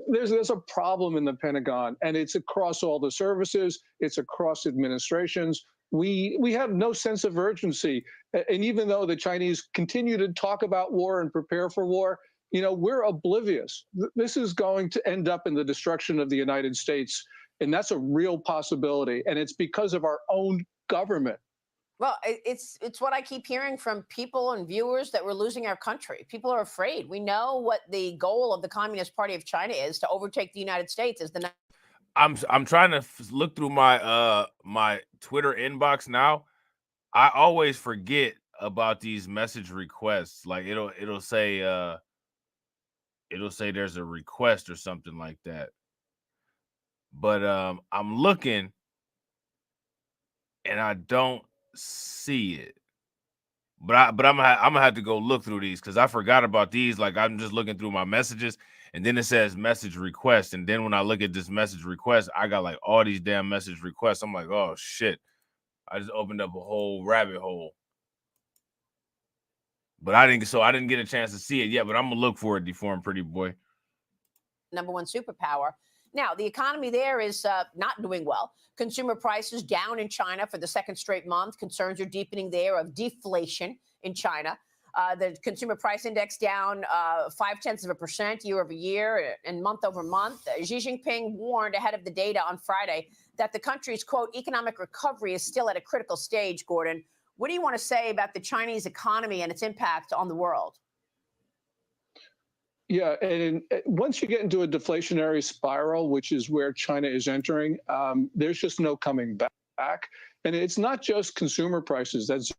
there's a problem in the Pentagon, and it's across all the services, it's across administrations. We have no sense of urgency. And even though the Chinese continue to talk about war and prepare for war, you know, we're oblivious. This is going to end up in the destruction of the United States, and that's a real possibility. And it's because of our own government. Well, it's what I keep hearing from people and viewers, that we're losing our country. People are afraid. We know what the goal of the Communist Party of China is, to overtake the United States as the. I'm trying to look through my my Twitter inbox now. I always forget about these message requests. Like it'll say there's a request or something like that. But I'm looking and I don't see it. But I'm gonna have to go look through these because I forgot about these. Like I'm just looking through my messages, and then it says message request, and then when I look at this message request, I got like all these damn message requests. I'm like, oh shit, I just opened up a whole rabbit hole. But I didn't get a chance to see it yet. But I'm gonna look for it, deformed pretty boy. #1 superpower. Now, the economy there is not doing well. Consumer prices down in China for the second straight month. Concerns are deepening there of deflation in China. The consumer price index down 0.5% year over year and month over month. Xi Jinping warned ahead of the data on Friday that the country's, quote, economic recovery is still at a critical stage, Gordon. What do you want to say about the Chinese economy and its impact on the world? Yeah, and once you get into a deflationary spiral, which is where China is entering, there's just no coming back. And it's not just consumer prices. That's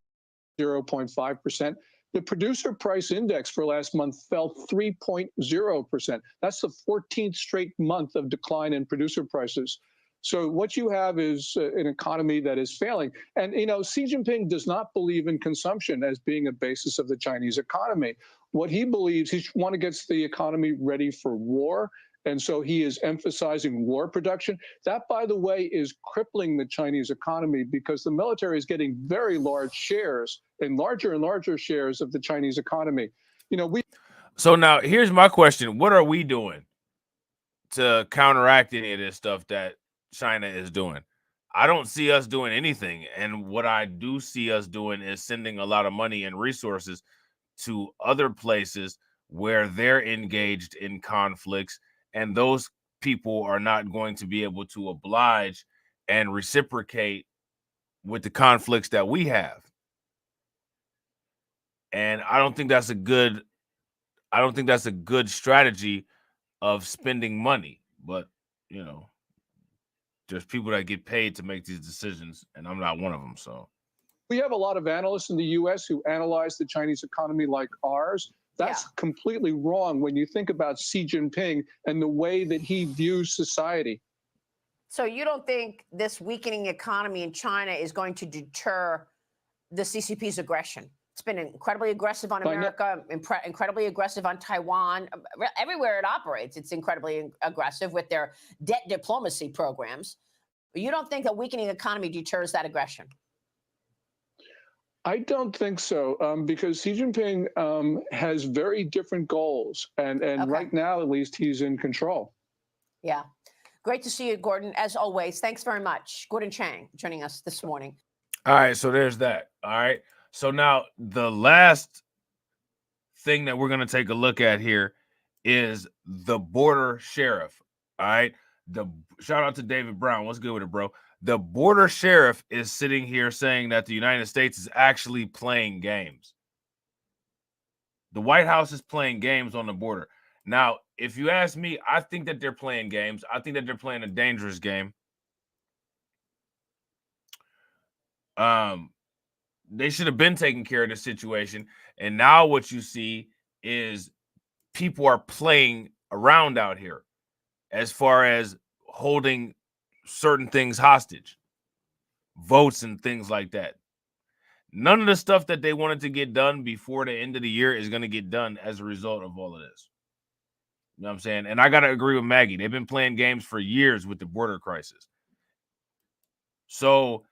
0.5%. The producer price index for last month fell 3.0%. That's the 14th straight month of decline in producer prices. So what you have is an economy that is failing. And, you know, Xi Jinping does not believe in consumption as being a basis of the Chinese economy. What he believes, he wants to get the economy ready for war. And so he is emphasizing war production. That, by the way, is crippling the Chinese economy because the military is getting very large shares and larger shares of the Chinese economy. You know, So now here's my question. What are we doing to counteract any of this stuff that China is doing? I don't see us doing anything. And what I do see us doing is sending a lot of money and resources to other places where they're engaged in conflicts, and those people are not going to be able to oblige and reciprocate with the conflicts that we have. And I don't think that's a good strategy of spending money. But, you know, there's people that get paid to make these decisions, and I'm not one of them. So we have a lot of analysts in the U.S. who analyze the Chinese economy like ours. That's completely wrong when you think about Xi Jinping and the way that he views society. So you don't think this weakening economy in China is going to deter the CCP's aggression? It's been incredibly aggressive on America, incredibly aggressive on Taiwan. Everywhere it operates, it's incredibly aggressive with their debt diplomacy programs. But you don't think a weakening economy deters that aggression? I don't think so, because Xi Jinping has very different goals. And right now, at least, he's in control. Yeah. Great to see you, Gordon. As always, thanks very much. Gordon Chang joining us this morning. All right, so there's that. All right. So now the last thing that we're going to take a look at here is the border sheriff. All right. Shout out to David Brown. What's good with it, bro? The border sheriff is sitting here saying that the United States is actually playing games. The White House is playing games on the border. Now, if you ask me, I think that they're playing games. I think that they're playing a dangerous game. They should have been taking care of the situation. And now what you see is people are playing around out here as far as holding certain things hostage, votes and things like that. None of the stuff that they wanted to get done before the end of the year is going to get done as a result of all of this. You know what I'm saying? And I got to agree with Maggie. They've been playing games for years with the border crisis. So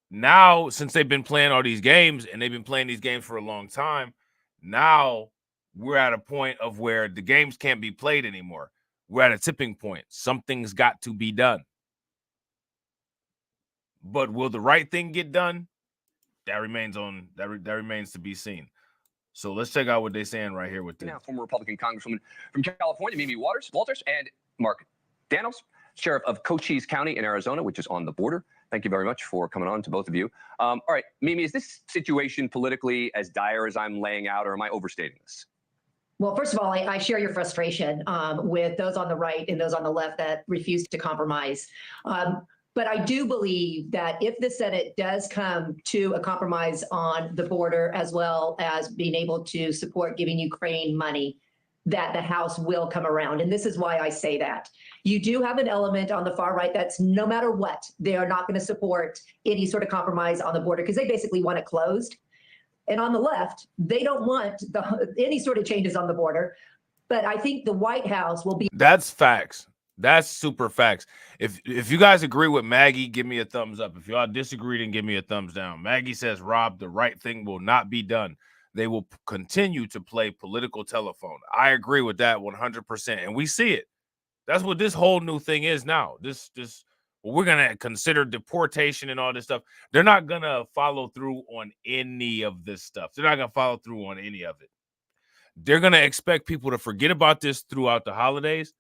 now, since they've been playing all these games and they've been playing these games for a long time, now we're at a point of where the games can't be played anymore. We're at a tipping point. Something's got to be done. But will the right thing get done? That remains to be seen. So let's check out what they're saying right here with this. Now, former Republican Congresswoman from California, Mimi Walters, and Mark Daniels, Sheriff of Cochise County in Arizona, which is on the border. Thank you very much for coming on, to both of you. All right, Mimi, is this situation politically as dire as I'm laying out, or am I overstating this? Well, first of all, I share your frustration with those on the right and those on the left that refuse to compromise. But I do believe that if the Senate does come to a compromise on the border, as well as being able to support giving Ukraine money, that the House will come around. And this is why I say that. You do have an element on the far right that's, no matter what, they are not going to support any sort of compromise on the border because they basically want it closed. And on the left, they don't want any sort of changes on the border. But I think the White House will be. That's facts. That's super facts. If you guys agree with Maggie, give me a thumbs up. If y'all disagree, then give me a thumbs down. Maggie says, Rob, the right thing will not be done. They will continue to play political telephone. I agree with that 100%. And we see it. That's what this whole new thing is now. This we're going to consider deportation and all this stuff. They're not going to follow through on any of this stuff. They're not going to follow through on any of it. They're going to expect people to forget about this throughout the holidays.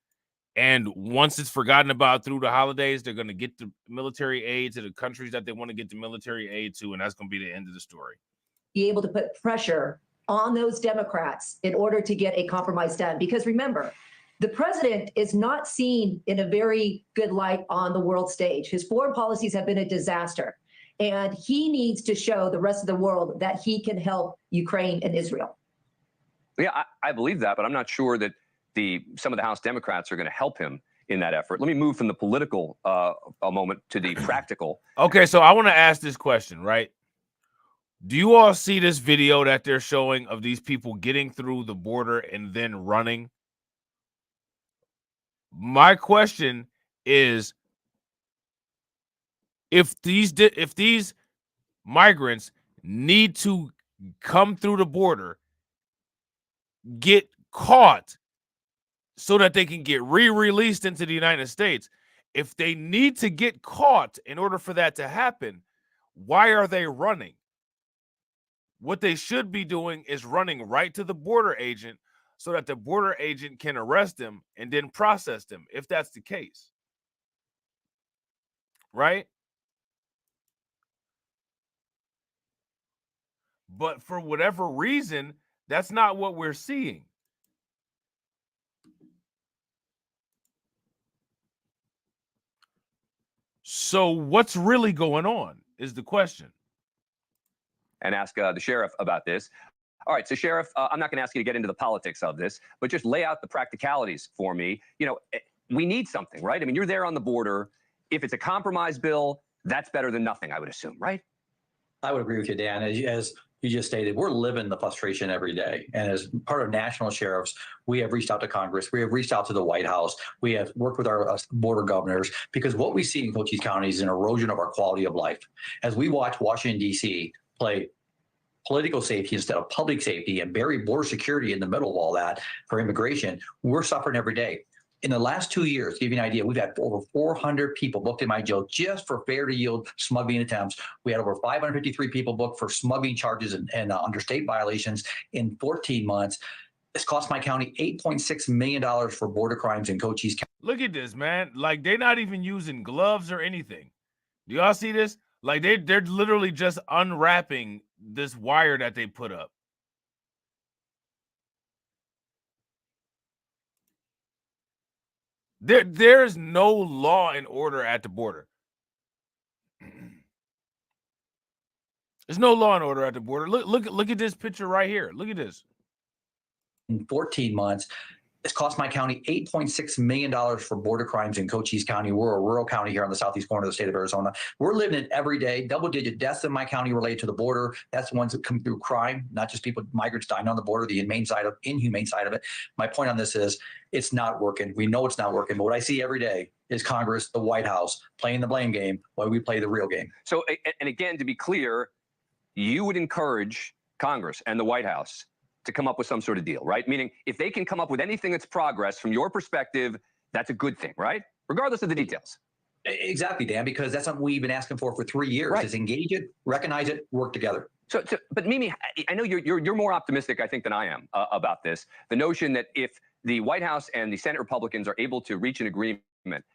And once it's forgotten about through the holidays, they're going to get the military aid to the countries that they want to get the military aid to, and that's going to be the end of the story. Be able to put pressure on those Democrats in order to get a compromise done. Because remember, the president is not seen in a very good light on the world stage. His foreign policies have been a disaster, and he needs to show the rest of the world that he can help Ukraine and Israel. Yeah, I believe that, but I'm not sure that some of the House Democrats are going to help him in that effort. Let me move from the political a moment to the practical. Okay, so I want to ask this question, right? Do you all see this video that they're showing of these people getting through the border and then running? My question is, if these migrants need to come through the border, get caught so that they can get re-released into the United States, if they need to get caught in order for that to happen, why are they running? What they should be doing is running right to the border agent so that the border agent can arrest them and then process them, if that's the case. Right? But for whatever reason, that's not what we're seeing. So what's really going on is the question. And ask the sheriff about this. All right, so Sheriff, I'm not going to ask you to get into the politics of this, but just lay out the practicalities for me. You know, we need something, right? I mean, you're there on the border. If it's a compromise bill, that's better than nothing, I would assume, right? I would agree with you, Dan. As you just stated, we're living the frustration every day. And as part of national sheriffs, we have reached out to Congress. We have reached out to the White House. We have worked with our border governors, because what we see in Cochise County is an erosion of our quality of life. As we watch Washington, D.C. play political safety instead of public safety and bury border security in the middle of all that for immigration, we're suffering every day. In the last 2 years, to give you an idea, we've had over 400 people booked in my jail just for failure to yield smuggling attempts. We had over 553 people booked for smuggling charges and under state violations in 14 months. It's cost my county $8.6 million for border crimes in Cochise County. Look at this, man. Like, they're not even using gloves or anything. Do y'all see this? Like, they're literally just unwrapping this wire that they put up. There's no law and order at the border. There's no law and order at the border. Look at this picture right here. Look at this. In 14 months, it's cost my county $8.6 million for border crimes in Cochise County. We're a rural county here on the southeast corner of the state of Arizona. We're living it every day. Double-digit deaths in my county related to the border. That's the ones that come through crime, not just people, migrants dying on the border, the inhumane side of it. My point on this is it's not working. We know it's not working. But what I see every day is Congress, the White House, playing the blame game while we play the real game. So, and again, to be clear, you would encourage Congress and the White House to come up with some sort of deal, right? Meaning, if they can come up with anything that's progress from your perspective, that's a good thing, right? Regardless of the details. Exactly, Dan, because that's something we've been asking for 3 years, Right. is engage it, recognize it, work together. So, but Mimi, I know you're more optimistic, I think, than I am about this. The notion that if the White House and the Senate Republicans are able to reach an agreement,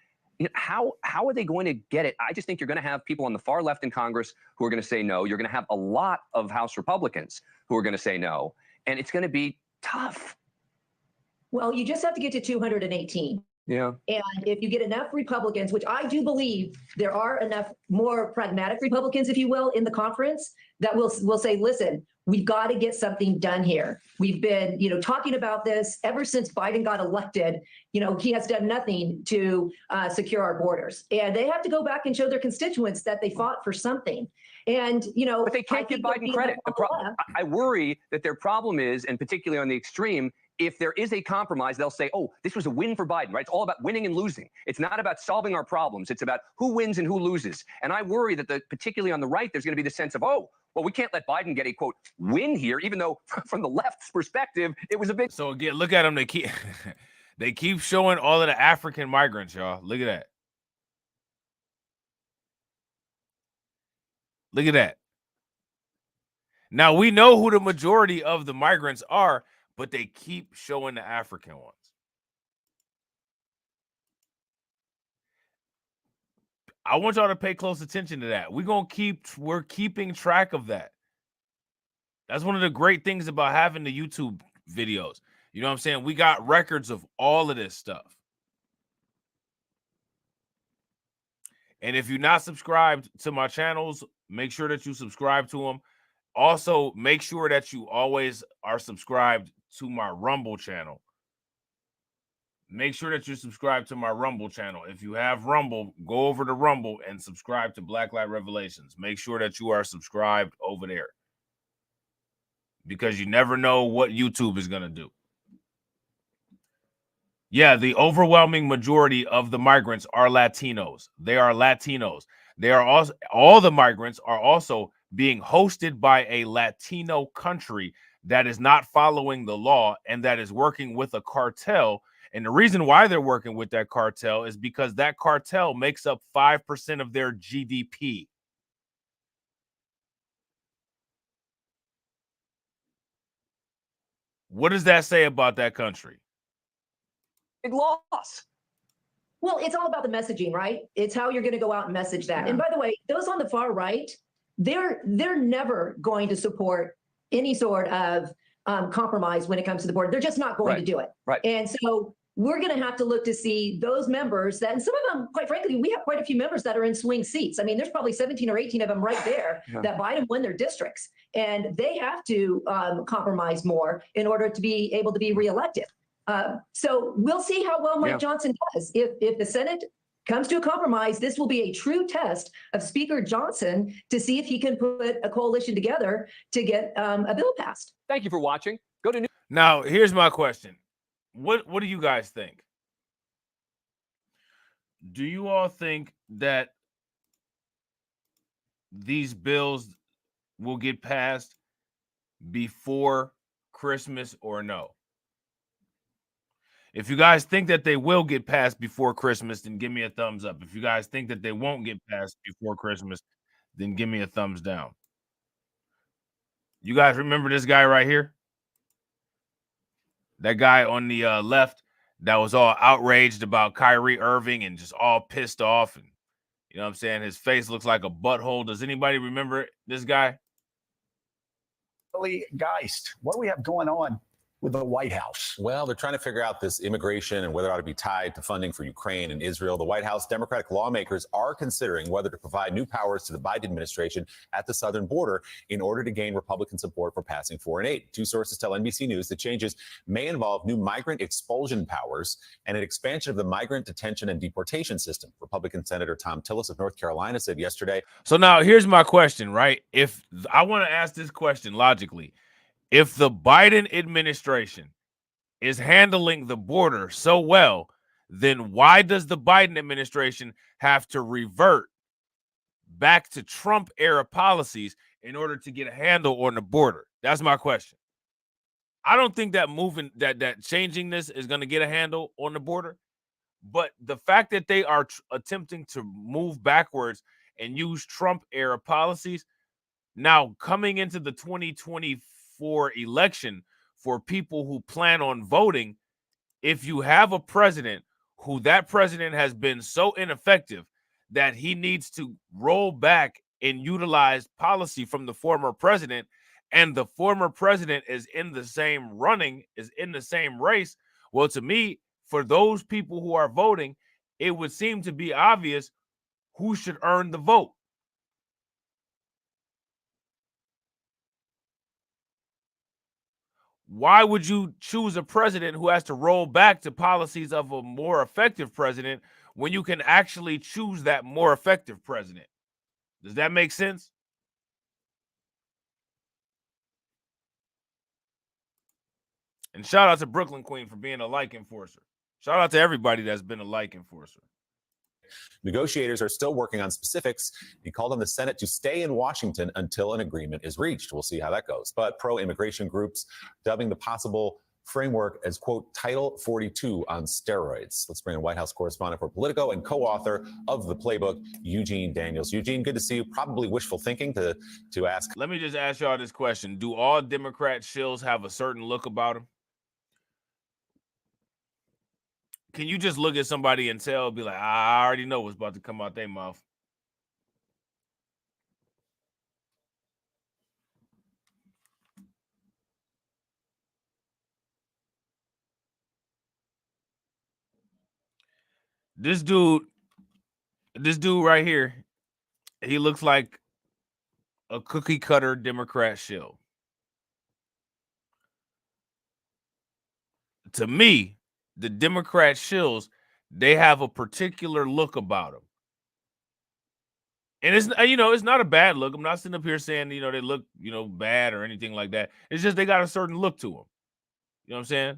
how are they going to get it? I just think you're going to have people on the far left in Congress who are going to say no. You're going to have a lot of House Republicans who are going to say no. And it's going to be tough. Well, you just have to get to 218. Yeah. And if you get enough Republicans, which I do believe there are enough more pragmatic Republicans, if you will, in the conference that will say, listen, we've got to get something done here. We've been, talking about this ever since Biden got elected. He has done nothing to secure our borders, and they have to go back and show their constituents that they fought for something. And, but they can't give Biden credit. I worry that their problem is, and particularly on the extreme, if there is a compromise, they'll say, oh, this was a win for Biden, right? It's all about winning and losing. It's not about solving our problems. It's about who wins and who loses. And I worry that particularly on the right, there's going to be the sense of, oh, well, we can't let Biden get a, quote, win here, even though from the left's perspective, it was a big. So again, look at them. They keep showing all of the African migrants, y'all. Look at that. Look at that. Now, we know who the majority of the migrants are, but they keep showing the African ones. I want y'all to pay close attention to that. We're keeping track of that. That's one of the great things about having the YouTube videos. You know what I'm saying? We got records of all of this stuff. And if you're not subscribed to my channels, make sure that you subscribe to them. Also, make sure that you always are subscribed to my Rumble channel. Make sure that you subscribe to my Rumble channel. If you have Rumble, go over to Rumble and subscribe to Blacklight Revelations. Make sure that you are subscribed over there, because you never know what YouTube is going to do. Yeah, the overwhelming majority of the migrants are Latinos. They are Latinos. They are also, all the migrants are also being hosted by a Latino country that is not following the law and that is working with a cartel. And the reason why they're working with that cartel is because that cartel makes up 5% of their GDP. What does that say about that country? Big loss. Well, it's all about the messaging, right? It's how you're going to go out and message that. Yeah. And by the way, those on the far right, they're never going to support any sort of compromise when it comes to the border. They're just not going to do it. Right. And so we're going to have to look to see those members that, and some of them, quite frankly, we have quite a few members that are in swing seats. I mean, there's probably 17 or 18 of them right there that Biden won their districts, and they have to compromise more in order to be able to be reelected. So we'll see how well Mike Johnson does. If the Senate comes to a compromise, this will be a true test of Speaker Johnson to see if he can put a coalition together to get a bill passed. Thank you for watching. Go to Now, here's my question. What do you guys think? Do you all think that these bills will get passed before Christmas or no? If you guys think that they will get passed before Christmas, then give me a thumbs up. If you guys think that they won't get passed before Christmas, then give me a thumbs down. You guys remember this guy right here? That guy on the left that was all outraged about Kyrie Irving and just all pissed off. And you know what I'm saying? His face looks like a butthole. Does anybody remember this guy? Geist, what do we have going on with the White House? Well, they're trying to figure out this immigration and whether it ought to be tied to funding for Ukraine and Israel. The White House Democratic lawmakers are considering whether to provide new powers to the Biden administration at the southern border in order to gain Republican support for passing foreign aid. Two sources tell NBC News the changes may involve new migrant expulsion powers and an expansion of the migrant detention and deportation system. Republican Senator Tom Tillis of North Carolina said yesterday. So now here's my question, right? If I want to ask this question logically, if the Biden administration is handling the border so well, then why does the Biden administration have to revert back to Trump era policies in order to get a handle on the border? That's my question. I don't think that that changing this is going to get a handle on the border, but the fact that they are attempting to move backwards and use Trump era policies now coming into the 2024 election for people who plan on voting, if you have a president who that president has been so ineffective that he needs to roll back and utilize policy from the former president, and the former president is in the same running, is in the same race, well, to me, for those people who are voting, it would seem to be obvious who should earn the vote. Why would you choose a president who has to roll back to policies of a more effective president when you can actually choose that more effective president? Does that make sense? And shout out to Brooklyn Queen for being a like enforcer. Shout out to everybody that's been a like enforcer. Negotiators are still working on specifics. He called on the Senate to stay in Washington until an agreement is reached. We'll see how that goes. But pro-immigration groups dubbing the possible framework as, quote, Title 42 on steroids. Let's bring in White House correspondent for Politico and co-author of the playbook, Eugene Daniels. Eugene, good to see you. Probably wishful thinking to ask. Let me just ask y'all this question. Do all Democrat shills have a certain look about them? Can you just look at somebody and be like, I already know what's about to come out their mouth? This dude right here, he looks like a cookie cutter Democrat shill. To me, the Democrat shills, they have a particular look about them. And it's, it's not a bad look. I'm not sitting up here saying, they look, bad or anything like that. It's just they got a certain look to them. You know what I'm saying?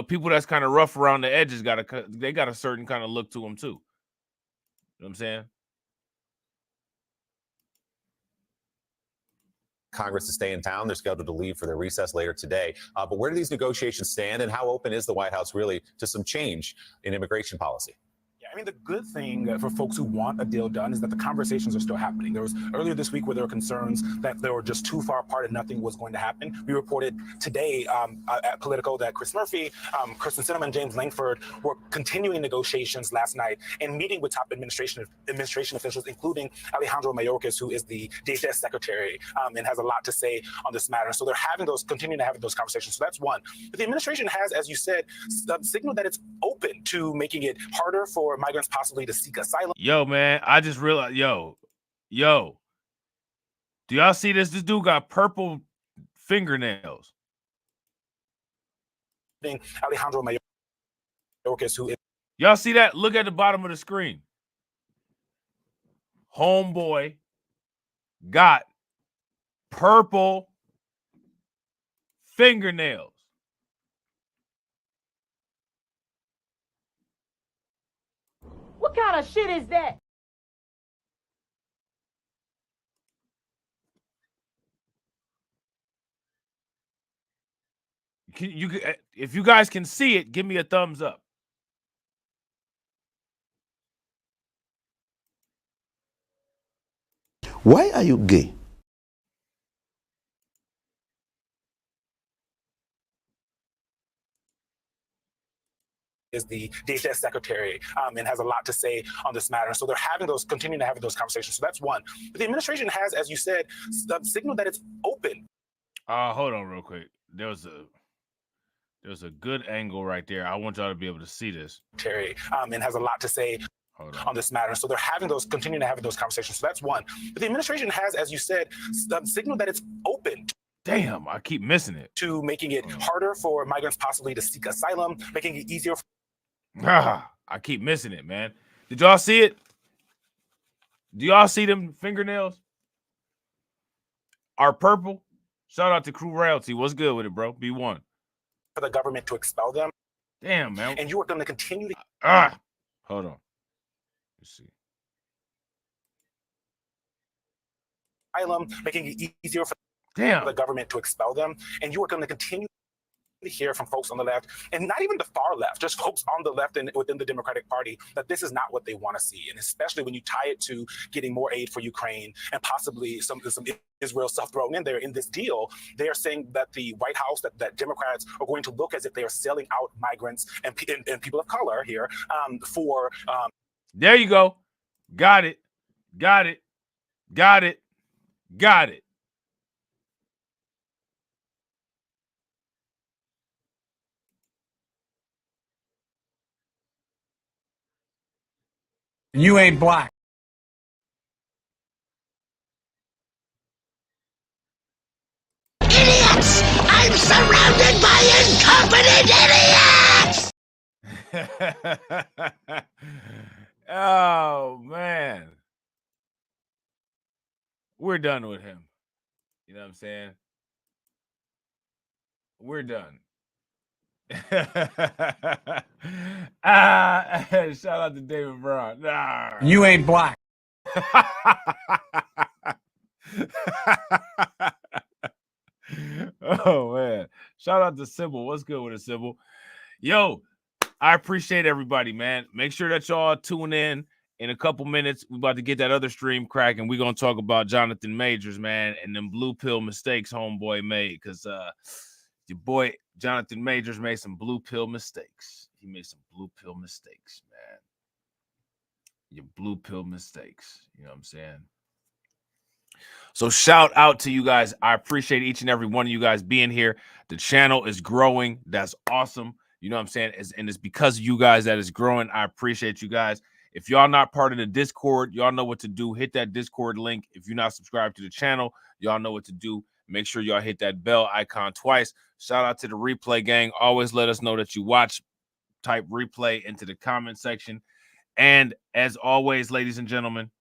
People that's kind of rough around the edges got a certain kind of look to them too. You know what I'm saying? Congress to stay in town. They're scheduled to leave for their recess later today. But where do these negotiations stand, and how open is the White House really to some change in immigration policy? I mean, the good thing for folks who want a deal done is that the conversations are still happening. There was earlier this week where there were concerns that they were just too far apart and nothing was going to happen. We reported today at Politico that Chris Murphy, Kristen Sinema, and James Langford were continuing negotiations last night and meeting with top administration officials, including Alejandro Mayorkas, who is the DHS secretary and has a lot to say on this matter. So they're continuing to have those conversations. So that's one. But the administration has, as you said, signaled that it's open to making it harder for migrants possibly to seek asylum. Yo, man, I just realized, yo, do y'all see this? This dude got purple fingernails. Alejandro Mayorkas, who is... Y'all see that? Look at the bottom of the screen. Homeboy got purple fingernails. What kind of shit is that? If you guys can see it, give me a thumbs up. Why are you gay? Is the DHS secretary and has a lot to say on this matter. So they're continuing to have those conversations. So that's one. But the administration has, as you said, signaled that it's open. Hold on real quick. There's a good angle right there. I want y'all to be able to see this. Terry, and has a lot to say on this matter. So they're continuing to have those conversations. So that's one. But the administration has, as you said, signaled that it's open. Damn, I keep missing it. To making it harder for migrants possibly to seek asylum, making it easier. I keep missing it, man. Did y'all see it? Do y'all see them fingernails? Are purple? Shout out to Crew Royalty. What's good with it, bro? B1. For the government to expel them. Damn, man. And you are going to continue to... Hold on. Let's see. Asylum, making it easier for the government to expel them. And you are going to continue to hear from folks on the left, and not even the far left, just folks on the left and within the Democratic Party, that this is not what they want to see. And especially when you tie it to getting more aid for Ukraine and possibly some Israel stuff thrown in there in this deal, they are saying that the White House, that Democrats are going to look as if they are selling out migrants and people of color here for... There you go. Got it. Got it. Got it. Got it. You ain't black. Idiots! I'm surrounded by incompetent idiots! Oh, man. We're done with him. You know what I'm saying? We're done. Shout out to David Brown. You ain't black. Oh, man. Shout out to Sybil. What's good with it, Sybil? Yo, I appreciate everybody, man. Make sure that y'all tune in a couple minutes. We're about to get that other stream cracking. We're going to talk about Jonathan Majors, man, and them blue pill mistakes homeboy made, because your boy Jonathan Majors made some blue pill mistakes. He made some blue pill mistakes, man. Your blue pill mistakes. You know what I'm saying? So shout out to you guys. I appreciate each and every one of you guys being here. The channel is growing. That's awesome. You know what I'm saying? And it's because of you guys that it's growing. I appreciate you guys. If y'all not part of the Discord, y'all know what to do. Hit that Discord link. If you're not subscribed to the channel, y'all know what to do. Make sure y'all hit that bell icon twice. Shout out to the replay gang. Always let us know that you watch. Type replay into the comment section. And as always, ladies and gentlemen,